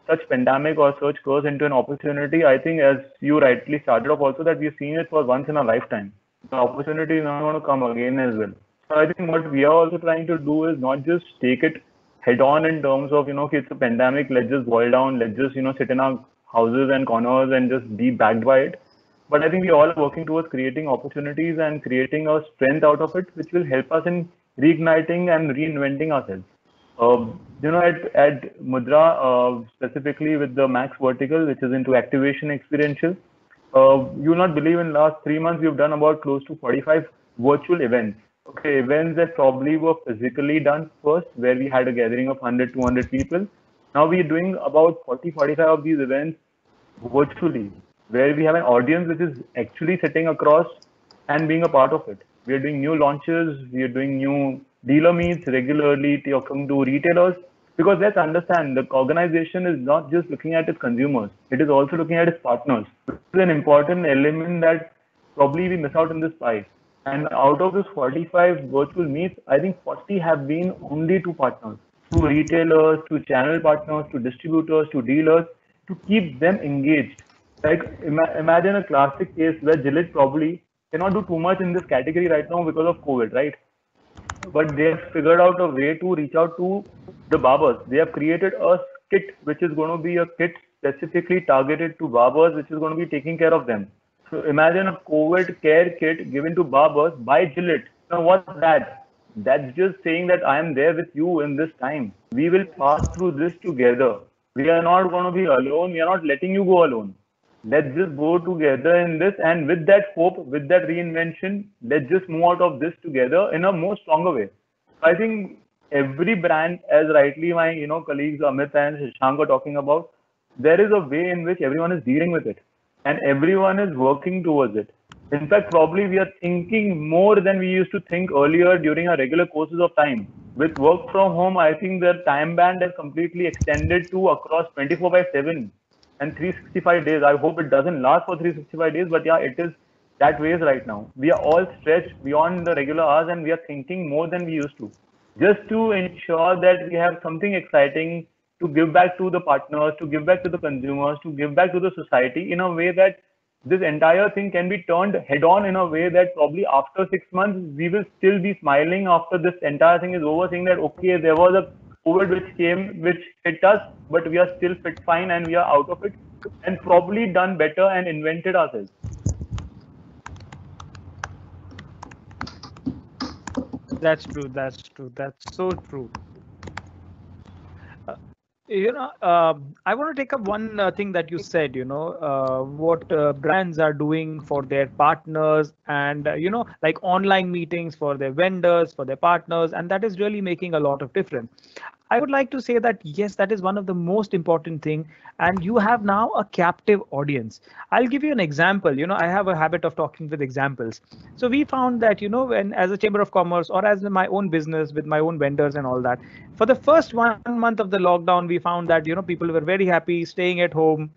such pandemic or such curse into an opportunity, I think, as you rightly started off also, that we've seen it for once in a lifetime. The opportunity is not going to come again as well. So I think what we are also trying to do is not just take it head on in terms of, okay, it's a pandemic, let's just boil down, let's just, sit in our houses and corners and just be backed by it. But I think we all are working towards creating opportunities and creating a strength out of it, which will help us in reigniting and reinventing ourselves. At Mudra, specifically with the Max vertical, which is into activation experiential, you will not believe in last 3 months, we've done about close to 45 virtual events. Okay, events that probably were physically done first, where we had a gathering of 100, 200 people. Now we're doing about 40, 45 of these events virtually, where we have an audience which is actually sitting across and being a part of it. We are doing new launches, we are doing new dealer meets regularly, talking to retailers, because let's understand, the organization is not just looking at its consumers, it is also looking at its partners. This is an important element that probably we miss out in this pie. And out of those 45 virtual meets, I think 40 have been only to partners, to retailers, to channel partners, to distributors, to dealers, to keep them engaged. Like, imagine a classic case where Gillette probably cannot do too much in this category right now because of COVID, right? But they have figured out a way to reach out to the barbers. They have created a kit, which is going to be a kit specifically targeted to barbers, which is going to be taking care of them. So imagine a COVID care kit given to barbers by Gillette. Now what's that? That's just saying that I am there with you in this time. We will pass through this together. We are not going to be alone. We are not letting you go alone. Let's just go together in this, and with that hope, with that reinvention, let's just move out of this together in a more stronger way. I think every brand, as rightly my colleagues Amit and Shashank were talking about, there is a way in which everyone is dealing with it, and everyone is working towards it. In fact, probably we are thinking more than we used to think earlier during our regular courses of time. With work from home, I think the time band has completely extended to across 24/7 and 365 days. I hope it doesn't last for 365 days, but yeah, it is that ways right now. We are all stretched beyond the regular hours, and we are thinking more than we used to, just to ensure that we have something exciting to give back to the partners, to give back to the consumers, to give back to the society in a way that this entire thing can be turned head on, in a way that probably after 6 months we will still be smiling after this entire thing is over, saying that okay, there was a COVID which came, which hit us, but we are still fit fine and we are out of it, and probably done better and invented ourselves. That's true. That's true. That's so true. I want to take up one thing that you said, what brands are doing for their partners and, like online meetings for their vendors, for their partners, and that is really making a lot of difference. I would like to say that, yes, that is one of the most important thing. And you have now a captive audience. I'll give you an example. I have a habit of talking with examples. So we found that, when as a Chamber of Commerce or as my own business with my own vendors and all that, for the first 1 month of the lockdown, we found that, people were very happy staying at home,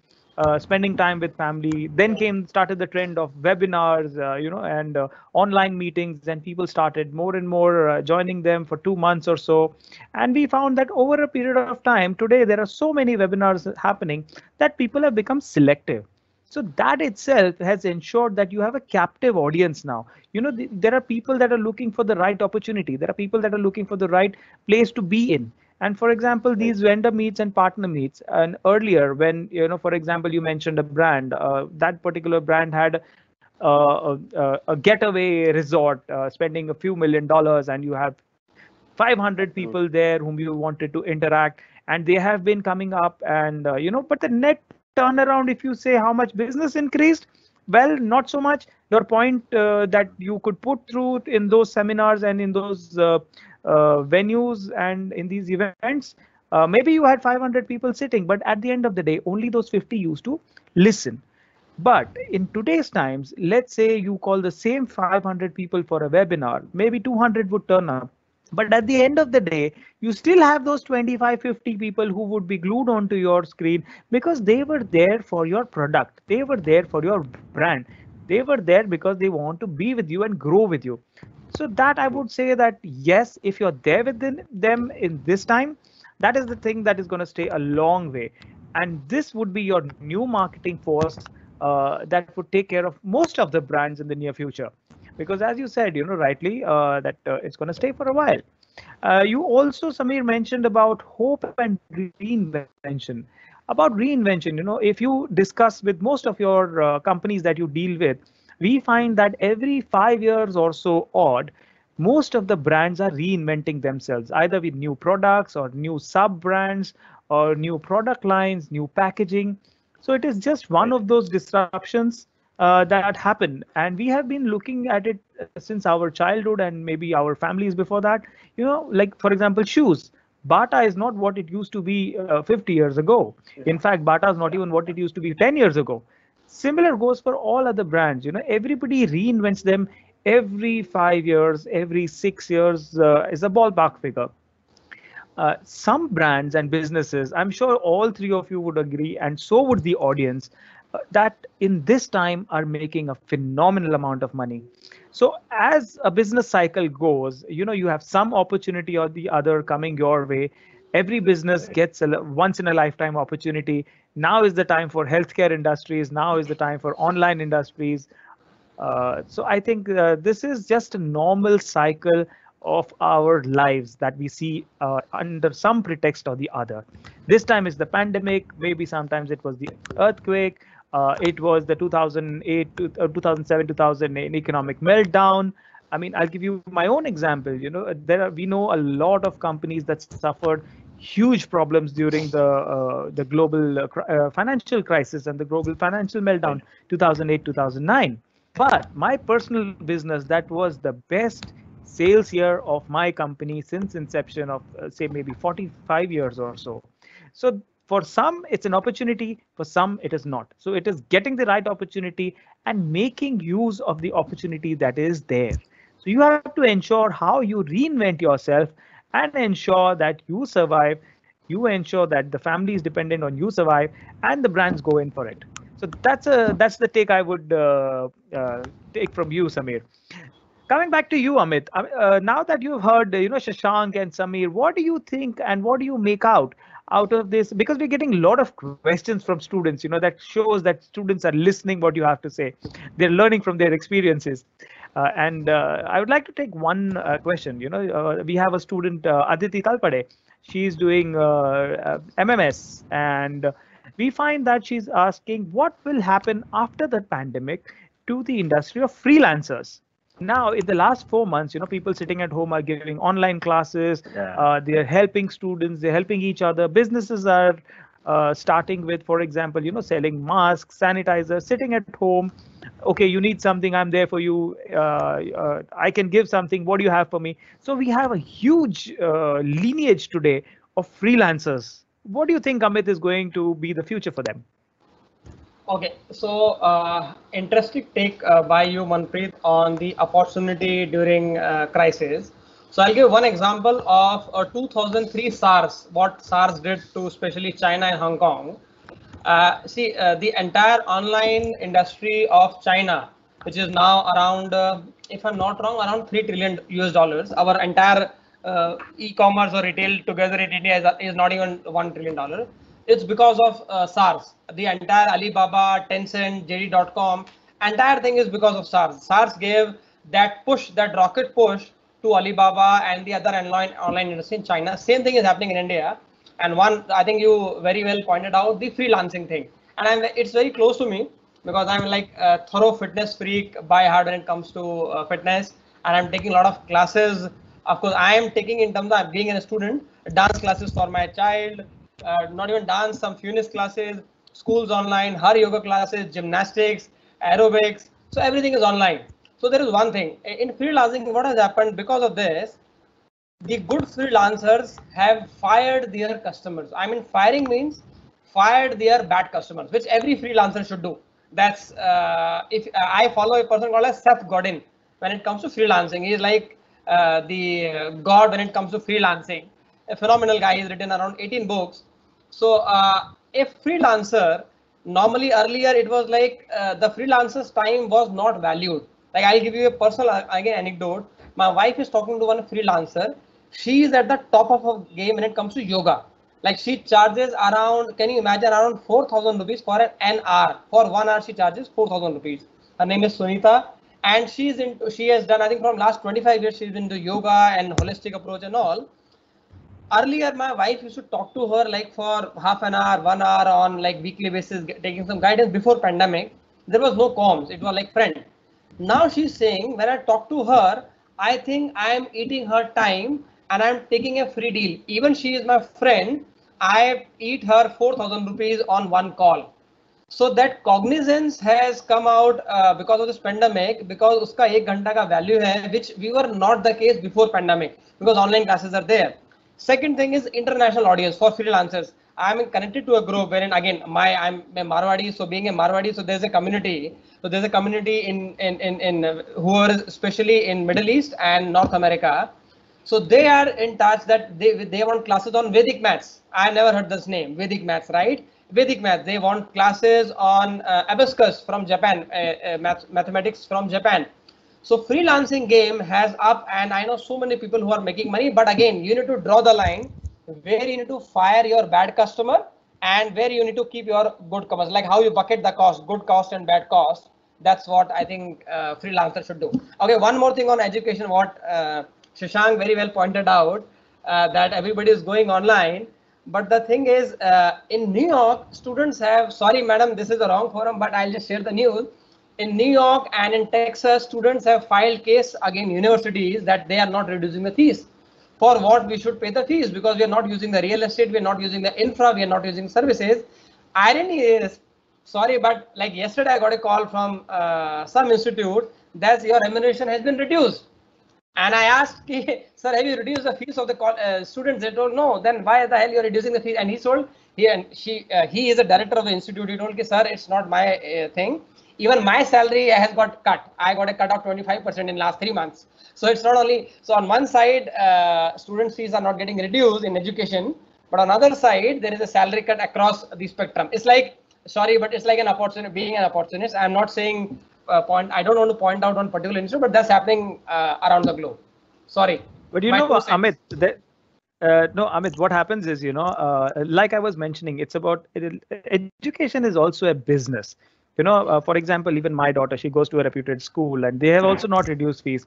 spending time with family. Then started the trend of webinars, and online meetings, and people started more and more joining them for 2 months or so. And we found that over a period of time, today there are so many webinars happening that people have become selective. So that itself has ensured that you have a captive audience now. There are people that are looking for the right opportunity. There are people that are looking for the right place to be in. And for example, these vendor meets and partner meets, and earlier when, for example, you mentioned a brand, that particular brand had a getaway resort, spending a few $1 million, and you have 500 people there whom you wanted to interact, and they have been coming up, and but the net turnaround, if you say how much business increased, well, not so much. Your point that you could put through in those seminars and in those venues and in these events, maybe you had 500 people sitting, but at the end of the day, only those 50 used to listen. But in today's times, let's say you call the same 500 people for a webinar, maybe 200 would turn up. But at the end of the day, you still have those 25, 50 people who would be glued onto your screen because they were there for your product. They were there for your brand. They were there because they want to be with you and grow with you. So that I would say that, yes, if you're there with them in this time, that is the thing that is going to stay a long way. And this would be your new marketing force that would take care of most of the brands in the near future. Because as you said, rightly, that it's going to stay for a while. You also, Samir, mentioned about hope and reinvention. About reinvention, if you discuss with most of your companies that you deal with, we find that every 5 years or so odd, most of the brands are reinventing themselves, either with new products or new sub brands or new product lines, new packaging. So it is just one of those disruptions that happen, and we have been looking at it since our childhood and maybe our families before that. Like for example, shoes. Bata is not what it used to be 50 years ago. In fact, Bata is not even what it used to be 10 years ago. Similar goes for all other brands. Everybody reinvents them every 5 years, every 6 years is a ballpark figure. Some brands and businesses, I'm sure all three of you would agree, and so would the audience, that in this time are making a phenomenal amount of money. So as a business cycle goes, you have some opportunity or the other coming your way. Every business gets a once in a lifetime opportunity. Now is the time for healthcare industries. Now is the time for online industries. So I think this is just a normal cycle of our lives that we see under some pretext or the other. This time is the pandemic. Maybe sometimes it was the earthquake. It was the 2008, 2007, 2008 economic meltdown. I mean, I'll give you my own example. We know a lot of companies that suffered huge problems during the global financial crisis and the global financial meltdown, 2008, 2009. But my personal business, that was the best sales year of my company since inception of say maybe 45 years or so. So for some it's an opportunity, for some it is not. So it is getting the right opportunity and making use of the opportunity that is there. So you have to ensure how you reinvent yourself and ensure that you survive, you ensure that the family is dependent on you survive, and the brands go in for it. So that's the take I would take from you, Samir. Coming back to you, Amit, now that you've heard, Shashank and Samir, what do you think and what do you make out of this? Because we're getting a lot of questions from students, that shows that students are listening what you have to say. They're learning from their experiences. And I would like to take one question. We have a student, Aditi Kalpade. She's doing MMS, and we find that she's asking what will happen after the pandemic to the industry of freelancers. Now, in the last 4 months, people sitting at home are giving online classes. They're helping students. They're helping each other. Businesses are starting with, for example, selling masks, sanitizers, sitting at home. Okay, you need something, I'm there for you. I can give something. What do you have for me? So we have a huge lineage today of freelancers. What do you think, Amit, is going to be the future for them? Okay, so interesting take by you, Manpreet, on the opportunity during crisis. So I'll give one example of 2003 SARS, what SARS did to especially China and Hong Kong. See, the entire online industry of China, which is now around, if I'm not wrong, around $3 trillion US dollars. Our entire e-commerce or retail together in India is not even $1 trillion. It's because of SARS. The entire Alibaba, Tencent, JD.com, entire thing is because of SARS. SARS gave that push, that rocket push to Alibaba and the other online industry in China. Same thing is happening in India. And one, I think you very well pointed out, the freelancing thing. And it's very close to me because I'm like a thorough fitness freak by heart when it comes to fitness. And I'm taking a lot of classes. Of course, I am taking in terms of being a student, dance classes for my child. Not even dance, some fitness classes, schools online, her yoga classes, gymnastics, aerobics. So everything is online. So there is one thing in freelancing, what has happened because of this, the good freelancers have fired their customers. I mean, firing means fired their bad customers, which every freelancer should do. That's if I follow a person called as Seth Godin when it comes to freelancing. He is like the god when it comes to freelancing. A phenomenal guy. He's written around 18 books. So if freelancer, normally earlier it was like the freelancer's time was not valued. Like I'll give you a personal again anecdote. My wife is talking to one freelancer. She is at the top of her game when it comes to yoga. Like she charges around, can you imagine, around 4,000 rupees for an hour. For 1 hour she charges 4,000 rupees. Her name is Sunita, and she has done, I think from last 25 years she's into yoga and holistic approach and all. Earlier, my wife used to talk to her like for half an hour, 1 hour on like weekly basis, taking some guidance. Before pandemic, there was no comms. It was like friend. Now she's saying when I talk to her, I think I am eating her time and I'm taking a free deal. Even she is my friend, I eat her 4,000 rupees on one call. So that cognizance has come out because of this pandemic, because uska 1 ghanta ka value hai, which we were not the case before pandemic, because online classes are there. Second thing is international audience for freelancers. I'm connected to a group wherein again I'm a Marwadi, so being a Marwadi, so there's a community. So there's a community in who are especially in Middle East and North America. So they are in touch that they want classes on Vedic maths. I never heard this name, Vedic maths, right? Vedic maths. They want classes on abacus from Japan, mathematics from Japan. So freelancing game has up, and I know so many people who are making money, but again, you need to draw the line where you need to fire your bad customer and where you need to keep your good customers, like how you bucket the cost, good cost and bad cost. That's what I think freelancer should do. Okay, one more thing on education, what Shashank very well pointed out, that everybody is going online. But the thing is, in New York, students have, sorry, madam, this is the wrong forum, but I'll just share the news. in New York and in Texas, students have filed case against universities that they are not reducing the fees. For what we should pay the fees, because we are not using the real estate, we are not using the infra, we are not using services. Irony is, sorry, but like yesterday I got a call from some institute that your remuneration has been reduced. And I asked, sir, have you reduced the fees of the students? They told no. Then why the hell you are reducing the fees? And he told, he is a director of the institute. He told, sir, it's not my thing. Even my salary has got cut. I got a cut of 25% in last 3 months. So it's not only, so on one side, students' fees are not getting reduced in education, but on other side, there is a salary cut across the spectrum. It's like, sorry, but it's like an opportunity, being an opportunist. I'm not saying I don't want to point out one particular institute, but that's happening around the globe. Sorry. But you know, Amit, no, Amit, what happens is, like I was mentioning, it's about education is also a business. For example, even my daughter, she goes to a reputed school and they have also not reduced fees.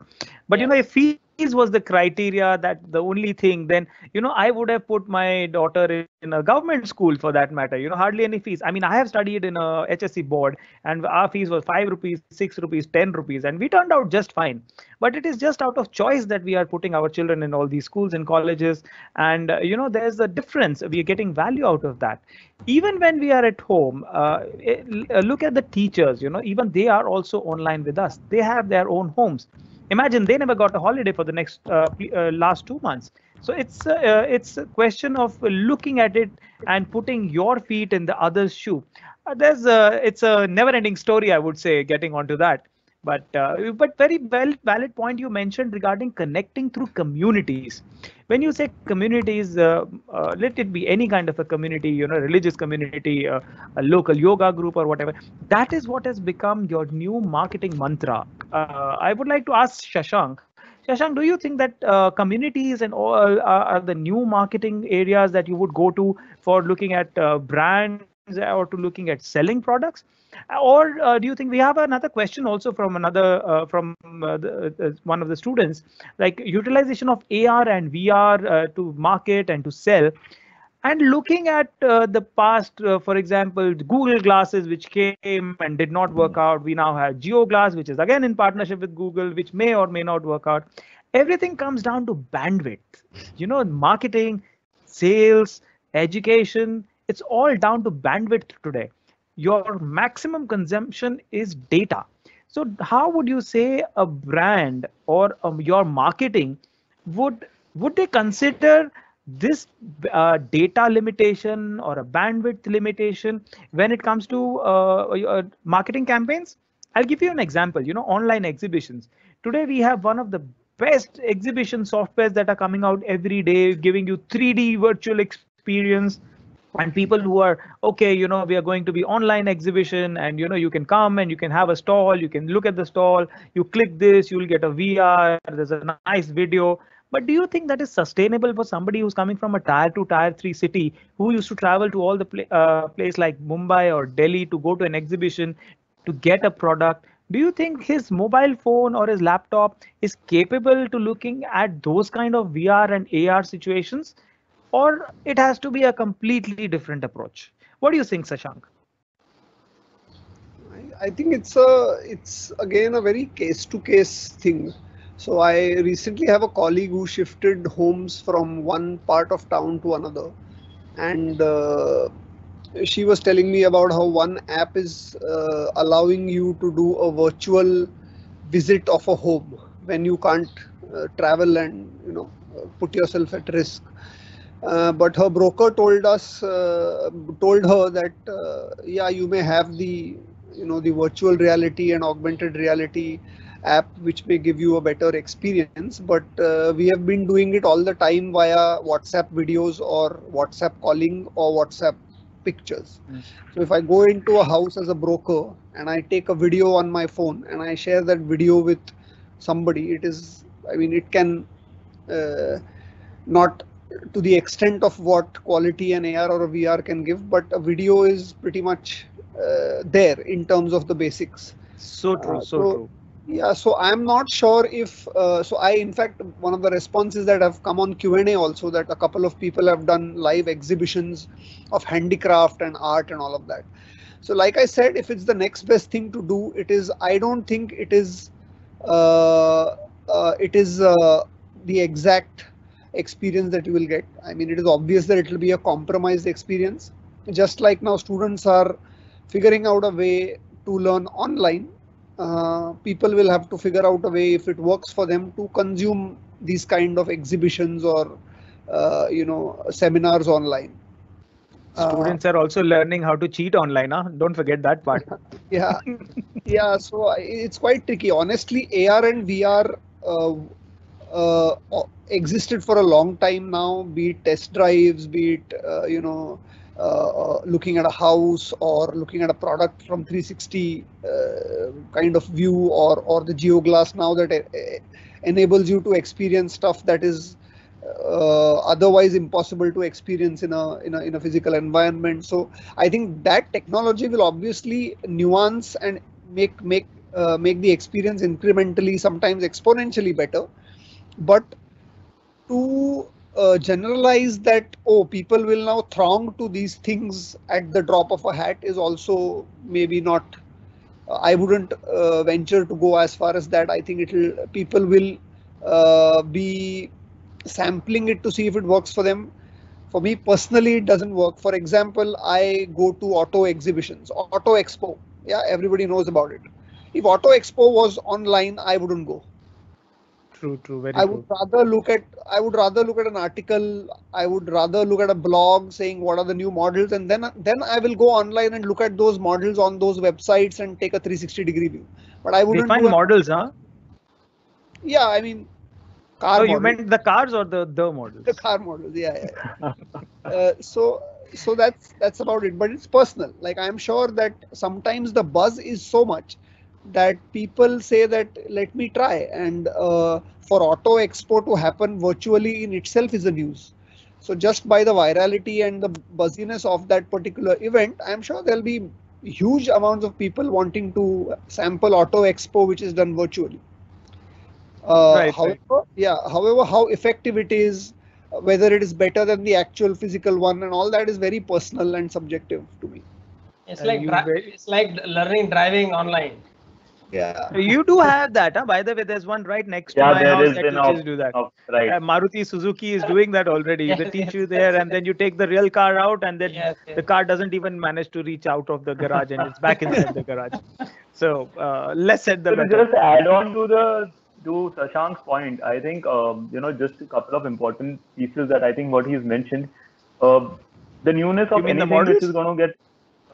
But, if fees was the criteria, that the only thing, then, I would have put my daughter in a government school for that matter, hardly any fees. I mean, I have studied in a HSC board and our fees was 5 rupees, 6 rupees, 10 rupees, and we turned out just fine. But it is just out of choice that we are putting our children in all these schools and colleges. And, there's a difference. We are getting value out of that. Even when we are at home, look at the teachers, even they are also online with us. They have their own homes. Imagine they never got a holiday for the next last 2 months. So it's a question of looking at it and putting your feet in the other's shoe. It's a never-ending story, I would say, getting onto that. But very valid point you mentioned regarding connecting through communities. When you say communities, let it be any kind of a community, religious community, a local yoga group or whatever. That is what has become your new marketing mantra. I would like to ask Shashank. Shashank, do you think that communities and all are the new marketing areas that you would go to for looking at brands or to looking at selling products? Or do you think we have another question also from one of the students, like utilization of AR and VR to market and to sell? And looking at the past, for example, Google glasses, which came and did not work out. We now have Geo Glass, which is again in partnership with Google, which may or may not work out. Everything comes down to bandwidth. Marketing, sales, education, it's all down to bandwidth today. Your maximum consumption is data. So how would you say a brand or your marketing would they consider this data limitation or a bandwidth limitation when it comes to marketing campaigns? I'll give you an example. Online exhibitions. Today we have one of the best exhibition softwares that are coming out every day, giving you 3D virtual experience. And people who are, okay, we are going to be online exhibition and, you can come and you can have a stall, you can look at the stall, you click this, you'll get a VR, there's a nice video. But do you think that is sustainable for somebody who's coming from a tier 2, tier 3 city, who used to travel to all the place like Mumbai or Delhi to go to an exhibition to get a product? Do you think his mobile phone or his laptop is capable to looking at those kind of VR and AR situations? Or it has to be a completely different approach? What do you think, Shashank? I think it's again a very case-to-case thing. So I recently have a colleague who shifted homes from one part of town to another, and she was telling me about how one app is allowing you to do a virtual visit of a home when you can't travel and put yourself at risk. But her broker told her that yeah, you may have the the virtual reality and augmented reality app which may give you a better experience, but we have been doing it all the time via WhatsApp videos or WhatsApp calling or WhatsApp pictures. So if I go into a house as a broker and I take a video on my phone and I share that video with somebody, it can not to the extent of what quality an AR or a VR can give, but a video is pretty much there in terms of the basics. So true, true. Yeah, so I'm not sure if, in fact, one of the responses that have come on Q&A also, that a couple of people have done live exhibitions of handicraft and art and all of that. So like I said, if it's the next best thing to do, I don't think it is uh, the exact experience that you will get. I mean, it is obvious that it will be a compromised experience. Just like now students are figuring out a way to learn online, people will have to figure out a way, if it works for them, to consume these kind of exhibitions or seminars online. Students are also learning how to cheat online, huh? Don't forget that part. Yeah, yeah. So it's quite tricky. Honestly, AR and VR existed for a long time now. Be it test drives, be it looking at a house or looking at a product from 360 kind of view, or the GeoGlass now that enables you to experience stuff that is otherwise impossible to experience in a physical environment. So I think that technology will obviously nuance and make the experience incrementally, sometimes exponentially better. But to generalize that, oh, people will now throng to these things at the drop of a hat, is also maybe not. I wouldn't venture to go as far as that. I think people will be sampling it to see if it works for them. For me personally, it doesn't work. For example, I go to auto exhibitions, Auto Expo. Yeah, everybody knows about it. If Auto Expo was online, I wouldn't go. True, very I true. would rather look at an article. I would rather look at a blog saying what are the new models, and then I will go online and look at those models on those websites and take a 360-degree view. But I wouldn't Define models, huh? Yeah, I mean, car So models. you meant the cars or the models? The car models, yeah. So that's about it. But it's personal. Like, I'm sure that sometimes the buzz is so much that people say that let me try, and for Auto Expo to happen virtually in itself is a news. So just by the virality and the buzziness of that particular event, I'm sure there'll be huge amounts of people wanting to sample Auto Expo, which is done virtually. However, how effective it is, whether it is better than the actual physical one, and all that is very personal and subjective to me. It's like learning driving online. Yeah. You do have that, huh? By the way, there's one right next to my house that teaches you that. Right. Maruti Suzuki is doing that already. They teach you there, and then you take the real car out, and then the car doesn't even manage to reach out of the garage, and it's back inside the garage. So less said the better. Just add on to Shashank's point, I think just a couple of important pieces that I think what he's mentioned. The newness of anything which is going to get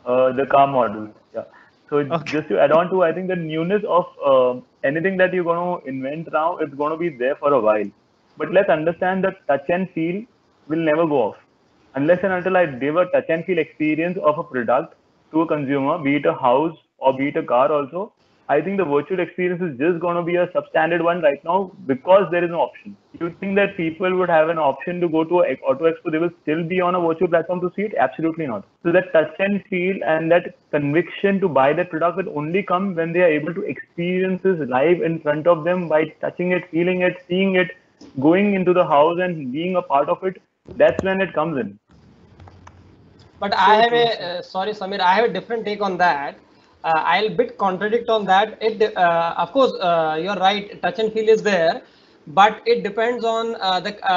the car models. Yeah. So just to add on to, I think the newness of anything that you're going to invent now, it's going to be there for a while. But let's understand that touch and feel will never go off. Unless and until I give a touch and feel experience of a product to a consumer, be it a house or be it a car also, I think the virtual experience is just going to be a substandard one right now because there is no option. You think that people would have an option to go to an Auto Expo, they will still be on a virtual platform to see it? Absolutely not. So that touch and feel and that conviction to buy that product will only come when they are able to experience this live in front of them by touching it, feeling it, seeing it, going into the house and being a part of it. That's when it comes in. But I have sorry Samir, I have a different take on that. I'll bit contradict on that. Of course, you're right. Touch and feel is there, but it depends on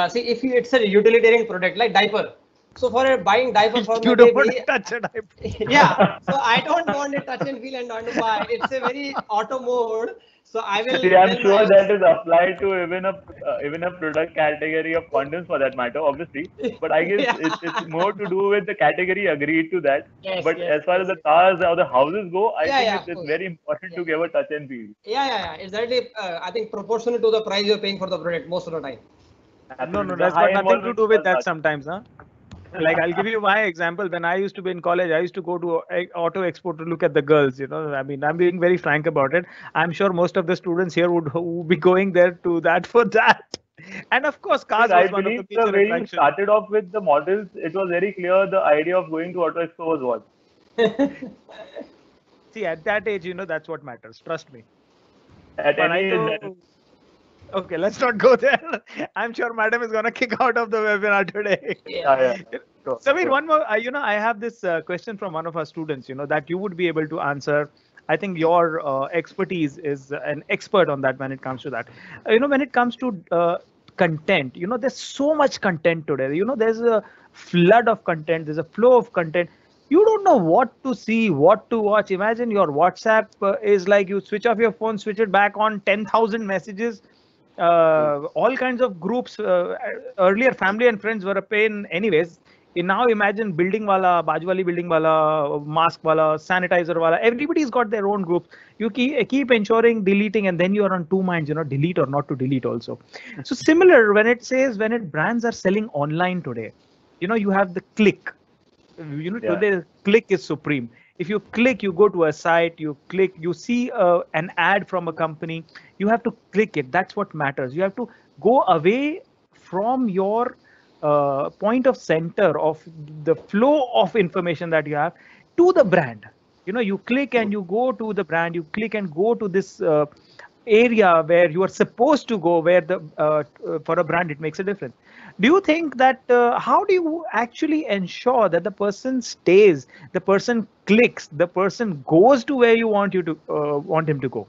see if it's a utilitarian product like diaper. So for buying diaper for my baby, want to touch a diaper. Yeah. So I don't want a touch and feel and want to buy. It's a very auto mode. So I will. See, I'm sure that is applied to even a product category of condoms for that matter, obviously. But I guess it's more to do with the category agreed to that. But as far as the cars or the houses go, I think it's very important to give a touch and feel. Yeah. Exactly. I think proportional to the price you're paying for the product most of the time. No, that's got nothing to do with that sometimes, huh? Like, I'll give you my example. When I used to be in college, I used to go to Auto Expo to look at the girls. I mean, I'm being very frank about it. I'm sure most of the students here would be going there to that for that. And of course, cars was one of the major way attractions. You started off with the models, it was very clear the idea of going to Auto Expo was what? See, at that age, that's what matters. Trust me. At any age. Okay, let's not go there. I'm sure madam is going to kick out of the webinar today. Yeah. Sure, Samir, sure. one more. I have this question from one of our students. That you would be able to answer. I think your expertise is an expert on that when it comes to that. When it comes to content, there's so much content today. There's a flood of content. There's a flow of content. You don't know what to see, what to watch. Imagine your WhatsApp is like you switch off your phone, switch it back on, 10,000 messages, all kinds of groups. Earlier, family and friends were a pain, anyways. Now imagine building wala, baju wali building wala, mask wala, sanitizer wala. Everybody's got their own groups. You keep ensuring deleting, and then you are on two minds. Delete or not to delete also. So similar when brands are selling online today. You have the click. Yeah. Today click is supreme. If you click, you go to a site, you click, you see an ad from a company, you have to click it. That's what matters. You have to go away from your point of center of the flow of information that you have to the brand. You click and you go to the brand, you click and go to this area where you are supposed to go, where the for a brand it makes a difference. Do you think that how do you actually ensure that the person stays, the person clicks, the person goes to where you want him to go?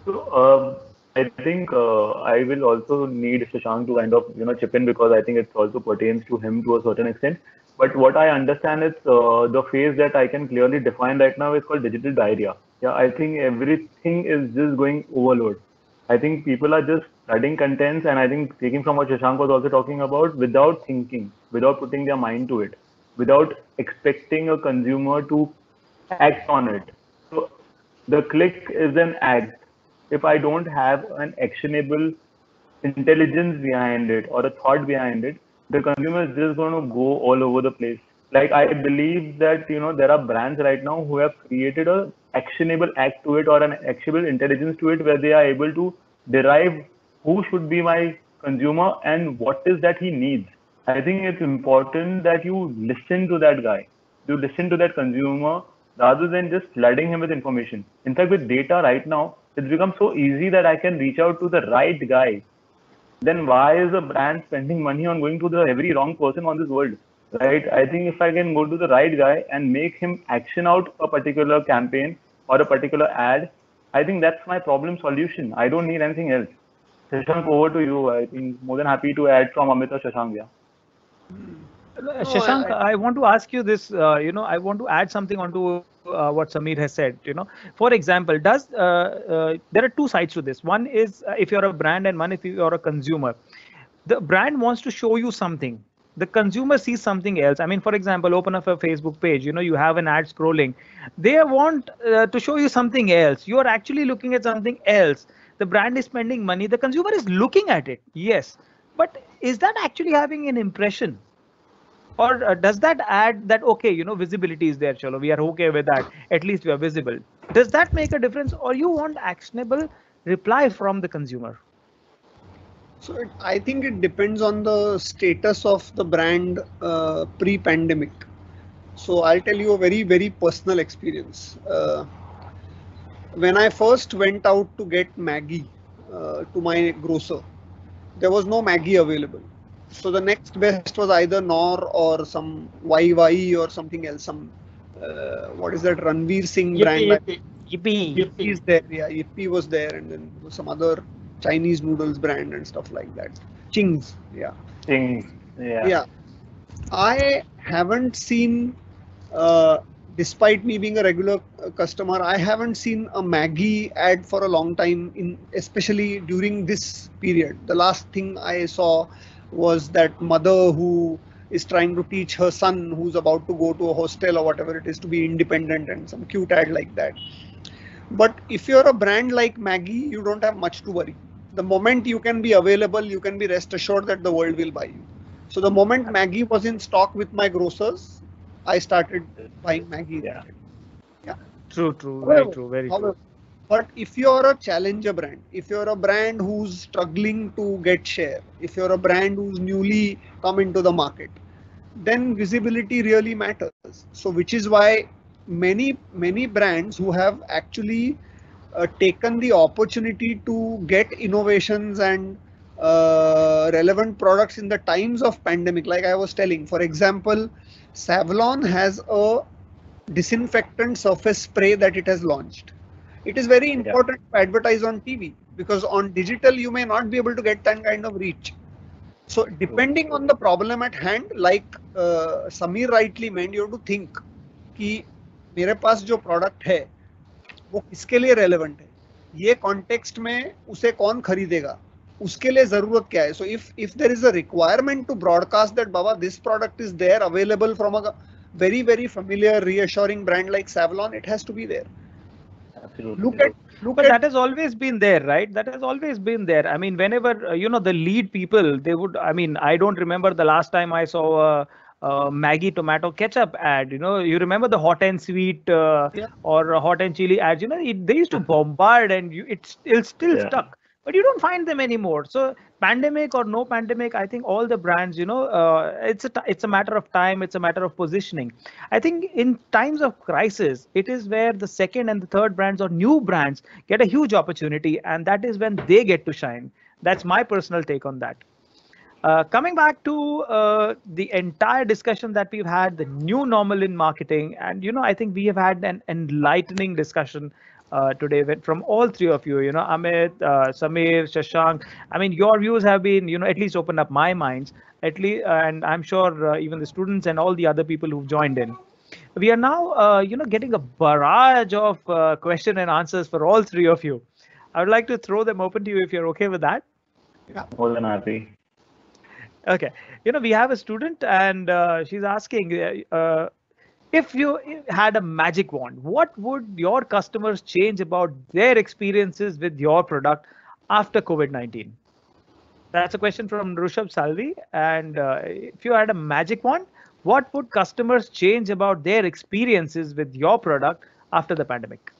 So I think I will also need Shashank to kind of chip in, because I think it also pertains to him to a certain extent. But what I understand is the phase that I can clearly define right now is called digital diarrhea. Yeah, I think everything is just going overload. I think people are just flooding contents, and I think taking from what Shashank was also talking about, without thinking, without putting their mind to it, without expecting a consumer to act on it. So the click is an act. If I don't have an actionable intelligence behind it or a thought behind it, the consumer is just going to go all over the place. Like, I believe that there are brands right now who have created a actionable act to it or an actionable intelligence to it, where they are able to derive who should be my consumer and what is that he needs. I think it's important that you listen to that guy, you listen to that consumer, rather than just flooding him with information. In fact, with data right now, it's become so easy that I can reach out to the right guy. Then why is a brand spending money on going to the every wrong person on this world? Right? I think if I can go to the right guy and make him action out a particular campaign or a particular ad, I think that's my problem solution. I don't need anything else. Shashank, over to you. I think more than happy to add from Amit or Shashank. Yeah. No, Shashank, I want to ask you this. I want to add something onto what Samir has said. For example, there are two sides to this. One is if you're a brand, and one if you're a consumer. The brand wants to show you something. The consumer sees something else. I mean, for example, open up a Facebook page. You have an ad scrolling. They want to show you something else. You are actually looking at something else. The brand is spending money. The consumer is looking at it. Yes, but is that actually having an impression? Or does that add that, okay, visibility is there, chalo, we are okay with that, at least we are visible? Does that make a difference, or you want actionable reply from the consumer? So I think it depends on the status of the brand pre-pandemic. So I'll tell you a very, very personal experience. When I first went out to get Maggie to my grocer, there was no Maggie available. So the next best was either Nor or some YY or something else. Some what is that Ranveer Singh brand? Yippee. Is there? Yeah, Yippee was there, and then some other Chinese noodles brand and stuff like that. Ching's. Yeah. Things. Yeah. Yeah. I haven't seen, despite me being a regular customer, I haven't seen a Maggie ad for a long time, especially during this period. The last thing I saw was that mother who is trying to teach her son who's about to go to a hostel or whatever it is to be independent, and some cute ad like that. But if you're a brand like Maggie, you don't have much to worry. The moment you can be available, you can be rest assured that the world will buy you. So the moment Maggie was in stock with my grocers, I started buying Maggie. Yeah. Yeah. True, very true, very true. But if you're a challenger brand, if you're a brand who's struggling to get share, if you're a brand who's newly come into the market, then visibility really matters. So which is why many brands who have actually taken the opportunity to get innovations and relevant products in the times of pandemic. Like I was telling, for example, Savlon has a disinfectant surface spray that it has launched. It is very important to advertise on TV, because on digital you may not be able to get that kind of reach. So depending on the problem at hand, like Samir rightly meant, you have to think कि मेरे पास जो product है वो किसके लिए relevant है, ये context में उसे कौन खरीदेगा, उसके लिए जरूरत क्या है. So if there is a requirement to broadcast that Baba, this product is there available from a very familiar reassuring brand like Savlon, it has to be there. Absolutely. But that has always been there, right? That has always been there. I mean, whenever the lead people, they would. I mean, I don't remember the last time I saw a Maggi tomato ketchup ad. You remember the hot and sweet or hot and chili ads. They used to bombard, and it's still stuck. But you don't find them anymore. So pandemic or no pandemic, I think all the brands, it's a matter of time. It's a matter of positioning. I think in times of crisis, it is where the second and the third brands or new brands get a huge opportunity, and that is when they get to shine. That's my personal take on that. Coming back to the entire discussion that we've had, the new normal in marketing, and I think we have had an enlightening discussion today from all three of you. Amit, Samir, Shashank. I mean, your views have been, at least opened up my minds. At least, and I'm sure even the students and all the other people who've joined in. We are now, getting a barrage of question and answers for all three of you. I would like to throw them open to you if you're okay with that. Yeah. More than happy. Okay. We have a student and she's asking, if you had a magic wand, what would your customers change about their experiences with your product after COVID-19? That's a question from Rushabh Salvi. And if you had a magic wand, what would customers change about their experiences with your product after the pandemic?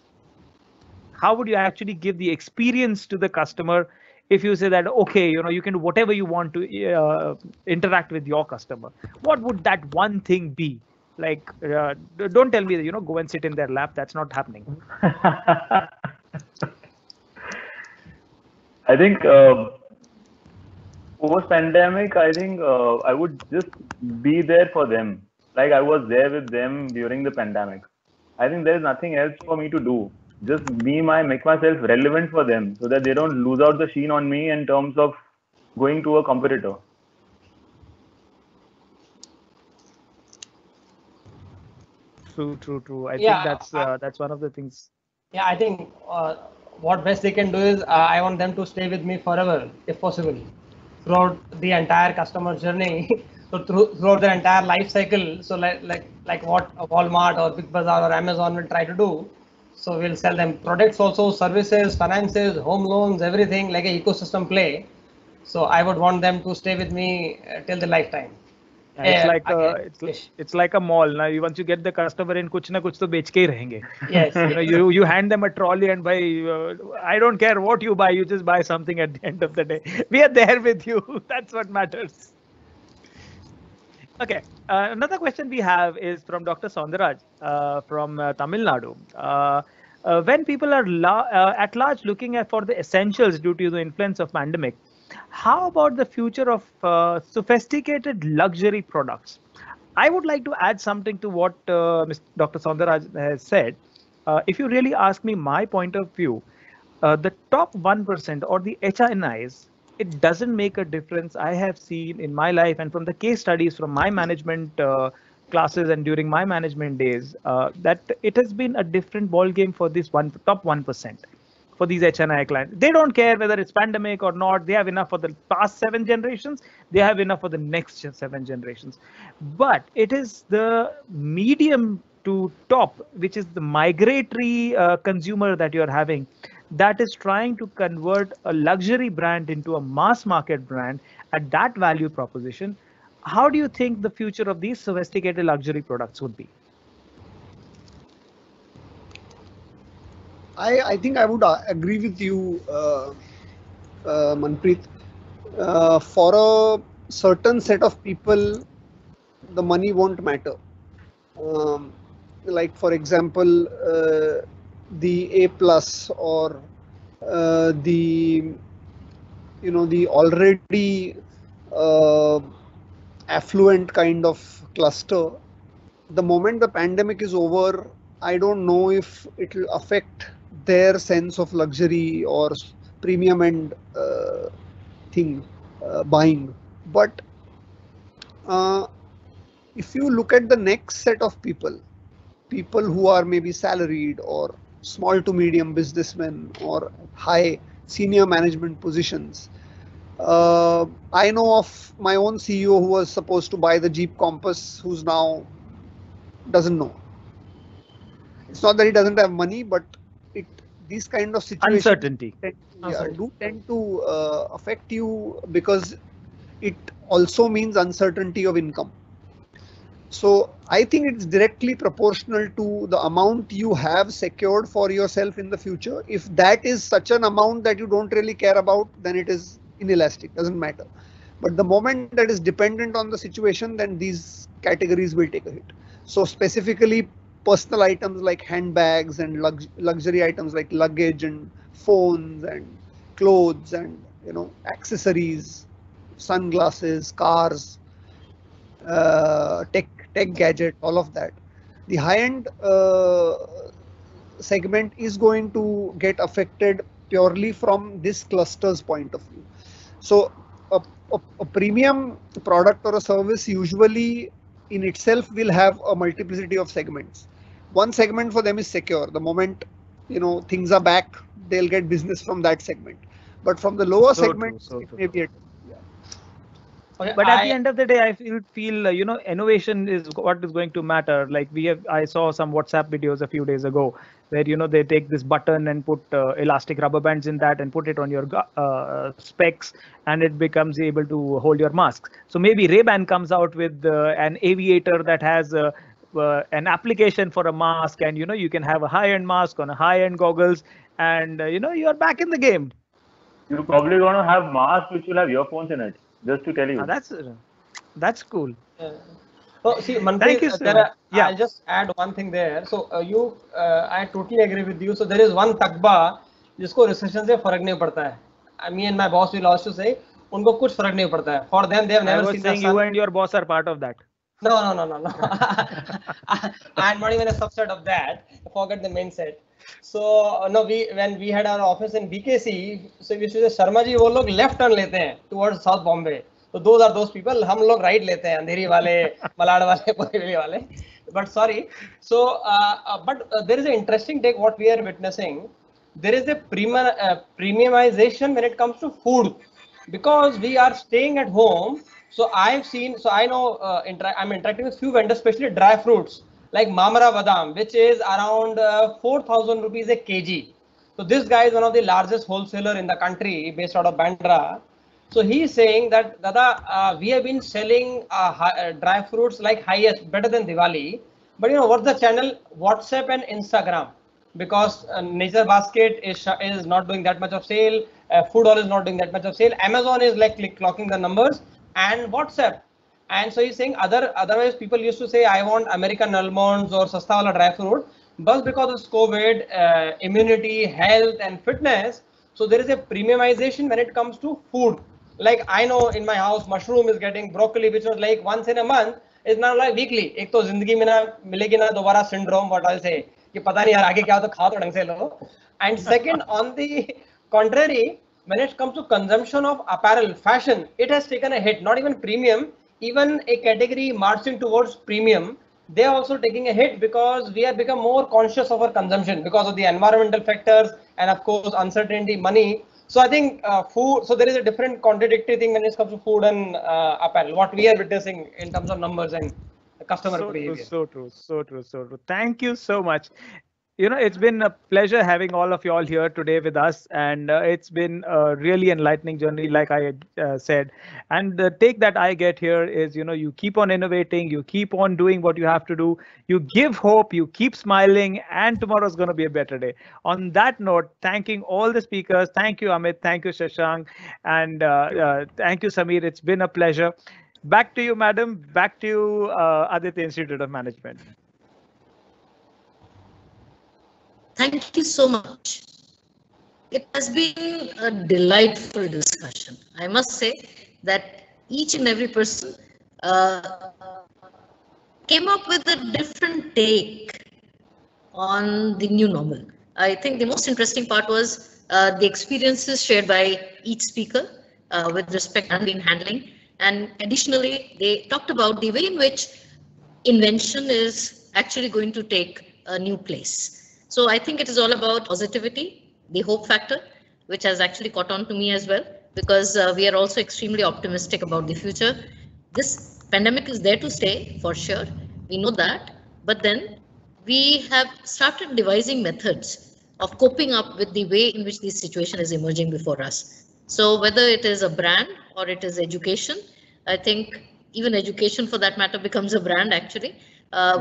How would you actually give the experience to the customer if you say that, okay, you can do whatever you want to interact with your customer? What would that one thing be? Like, don't tell me that, go and sit in their lap. That's not happening. I think post-pandemic, I think I would just be there for them. Like I was there with them during the pandemic. I think there is nothing else for me to do. Just make myself relevant for them so that they don't lose out the sheen on me in terms of going to a competitor. True. I think that's one of the things. Yeah, I think what best they can do is I want them to stay with me forever, if possible, throughout the entire customer journey, so throughout the entire life cycle. So like what Walmart or Big Bazaar or Amazon will try to do. So we'll sell them products also, services, finances, home loans, everything, like an ecosystem play. So I would want them to stay with me till the lifetime. It's like a mall. Now, once you get the customer in, kuch na kuch to bech ke hi rahenge. Yes. You hand them a trolley and buy. I don't care what you buy. You just buy something at the end of the day. We are there with you. That's what matters. Okay. Another question we have is from Dr. Saundaraj from Tamil Nadu. When people are at large looking for the essentials due to the influence of pandemic, how about the future of sophisticated luxury products? I would like to add something to what Dr. Saundaraj has said. If you really ask me my point of view, the top 1% or the HNIs, it doesn't make a difference. I have seen in my life and from the case studies from my management classes and during my management days that it has been a different ball game for this top 1%. For these HNI clients, they don't care whether it's pandemic or not. They have enough for the past 7 generations. They have enough for the next 7 generations. But it is the medium to top, which is the migratory consumer that you're having, that is trying to convert a luxury brand into a mass market brand at that value proposition. How do you think the future of these sophisticated luxury products would be? I think I would agree with you, Manpreet. For a certain set of people, the money won't matter. Like for example, the A+ or the the already affluent kind of cluster. The moment the pandemic is over, I don't know if it will affect their sense of luxury or premium end thing buying. But if you look at the next set of people who are maybe salaried or small to medium businessmen or high senior management positions, I know of my own CEO who was supposed to buy the Jeep Compass, who's now doesn't know. It's not that he doesn't have money, but these kind of situations Uncertainty. do tend to affect you, because it also means uncertainty of income. So I think it's directly proportional to the amount you have secured for yourself in the future. If that is such an amount that you don't really care about, then it is inelastic, doesn't matter. But the moment that is dependent on the situation, then these categories will take a hit. So specifically personal items like handbags and luxury items like luggage and phones and clothes and accessories, sunglasses, cars, tech gadget, all of that. The high-end segment is going to get affected purely from this cluster's point of view. So a premium product or a service usually in itself will have a multiplicity of segments. One segment for them is secure. The moment things are back, they'll get business from that segment. But from the lower segments, it may be Okay, but at the end of the day, I feel innovation is what is going to matter. Like I saw some WhatsApp videos a few days ago where they take this button and put elastic rubber bands in that and put it on your specs, and it becomes able to hold your mask. So maybe Ray-Ban comes out with an aviator that has an application for a mask, and you can have a high-end mask on a high-end goggles, and you're back in the game. You're probably going to have masks which will have earphones in it, just to tell you. That's cool. So see, Manpreet, I'll just add one thing there. So I totally agree with you. So there is one takba जिसको recession से फर्क नहीं पड़ता है. Me and my boss will also say उनको कुछ फर्क नहीं पड़ता है. For them, they have never seen the sun. You and your boss are part of that. No. I'm not even a subset of that. Forget the mindset. So no, when we had our office in BKC, so we used to say Sharma ji वो लोग left turn लेते हैं towards South Bombay. So those are those people. हम लोग right लेते हैं, अंधेरी वाले, मलाड वाले, बोरीवली वाले. But sorry. So but there is an interesting take what we are witnessing. There is a premiumization when it comes to food, because we are staying at home. So I've seen, so I know I'm interacting with few vendors, especially dry fruits like Mamara Badam, which is around 4,000 rupees a kg. So this guy is one of the largest wholesaler in the country based out of Bandra. So he is saying that, Dada, we have been selling dry fruits like highest, better than Diwali. But what's the channel? WhatsApp and Instagram. Because Nature Basket is not doing that much of sale. Food Hall is not doing that much of sale. Amazon is like clocking the numbers, and WhatsApp. And so he's saying otherwise people used to say I want American almonds or sasta wala dry fruit, but because of COVID, immunity, health and fitness, so there is a premiumization when it comes to food. Like I know in my house mushroom is getting broccoli, which was like once in a month, is now like weekly. एक तो जिंदगी में ना मिलेगी ना दोबारा syndrome, what I'll say, कि पता नहीं यार आगे क्या हो तो खाओ तो ढंग से लो. And second, on the contrary, when it comes to consumption of apparel, fashion, it has taken a hit. Not even premium, even a category marching towards premium, they are also taking a hit because we have become more conscious of our consumption because of the environmental factors and of course uncertainty, money. So I think food, so there is a different contradictory thing when it comes to food and apparel, what we are witnessing in terms of numbers and customer behavior. So true. Thank you so much. It's been a pleasure having all of you all here today with us, and it's been a really enlightening journey, like I said. And the take that I get here is, you keep on innovating, you keep on doing what you have to do, you give hope, you keep smiling, and tomorrow's going to be a better day. On that note, thanking all the speakers, thank you Amit, thank you Shashank, and thank you Samir. It's been a pleasure. Back to you, madam. Back to you, Aditya Institute of Management. Thank you so much. it has been a delightful discussion. I must say that each and every person came up with a different take on the new normal. I think the most interesting part was the experiences shared by each speaker with respect to been handling. And additionally, they talked about the way in which invention is actually going to take a new place. So I think it is all about positivity, the hope factor, which has actually caught on to me as well, because we are also extremely optimistic about the future. This pandemic is there to stay for sure. We know that, but then we have started devising methods of coping up with the way in which this situation is emerging before us. So whether it is a brand or it is education, I think even education for that matter becomes a brand actually.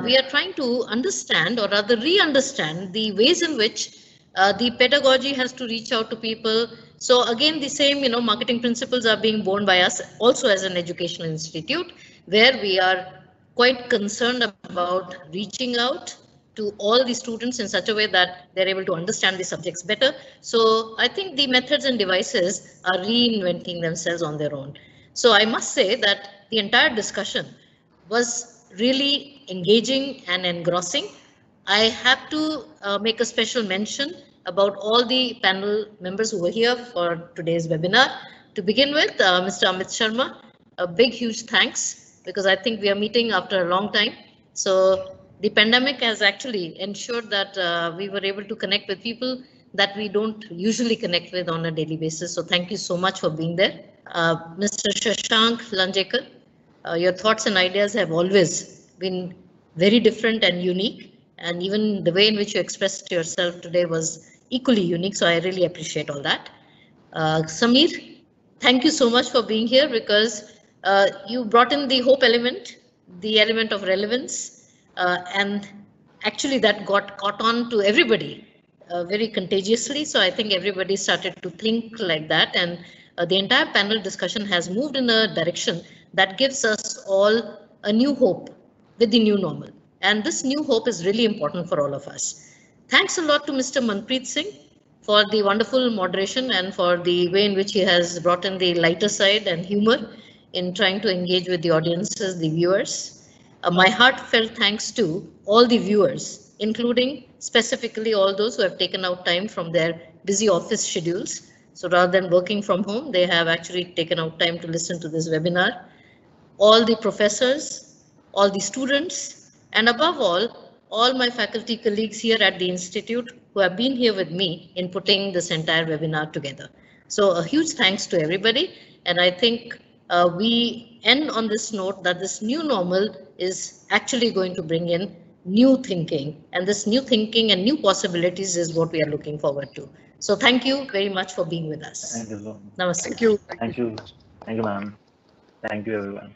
We are trying to understand or rather re-understand the ways in which the pedagogy has to reach out to people. So again, the same, marketing principles are being borne by us also as an educational institute, where we are quite concerned about reaching out to all the students in such a way that they're able to understand the subjects better. So I think the methods and devices are reinventing themselves on their own. So I must say that the entire discussion was really engaging and engrossing. I have to make a special mention about all the panel members who were here for today's webinar. To begin with, Mr. Amit Sharma, a big, huge thanks, because I think we are meeting after a long time. So the pandemic has actually ensured that we were able to connect with people that we don't usually connect with on a daily basis. So thank you so much for being there. Mr. Shashank Lanjekar, your thoughts and ideas have always been very different and unique. And even the way in which you expressed yourself today was equally unique. So I really appreciate all that. Samir, thank you so much for being here, because you brought in the hope element, the element of relevance, and actually that got caught on to everybody very contagiously. So I think everybody started to think like that, and the entire panel discussion has moved in a direction that gives us all a new hope with the new normal. And this new hope is really important for all of us. Thanks a lot to Mr. Manpreet Singh for the wonderful moderation and for the way in which he has brought in the lighter side and humor in trying to engage with the audiences, the viewers. My heartfelt thanks to all the viewers, including specifically all those who have taken out time from their busy office schedules. So rather than working from home, they have actually taken out time to listen to this webinar. All the professors, all the students, and above all my faculty colleagues here at the Institute who have been here with me in putting this entire webinar together. So a huge thanks to everybody. And I think we end on this note that this new normal is actually going to bring in new thinking, and this new thinking and new possibilities is what we are looking forward to. So thank you very much for being with us. Thank you. Namaste. Thank you. Thank you. Thank you, ma'am. Thank you, everyone.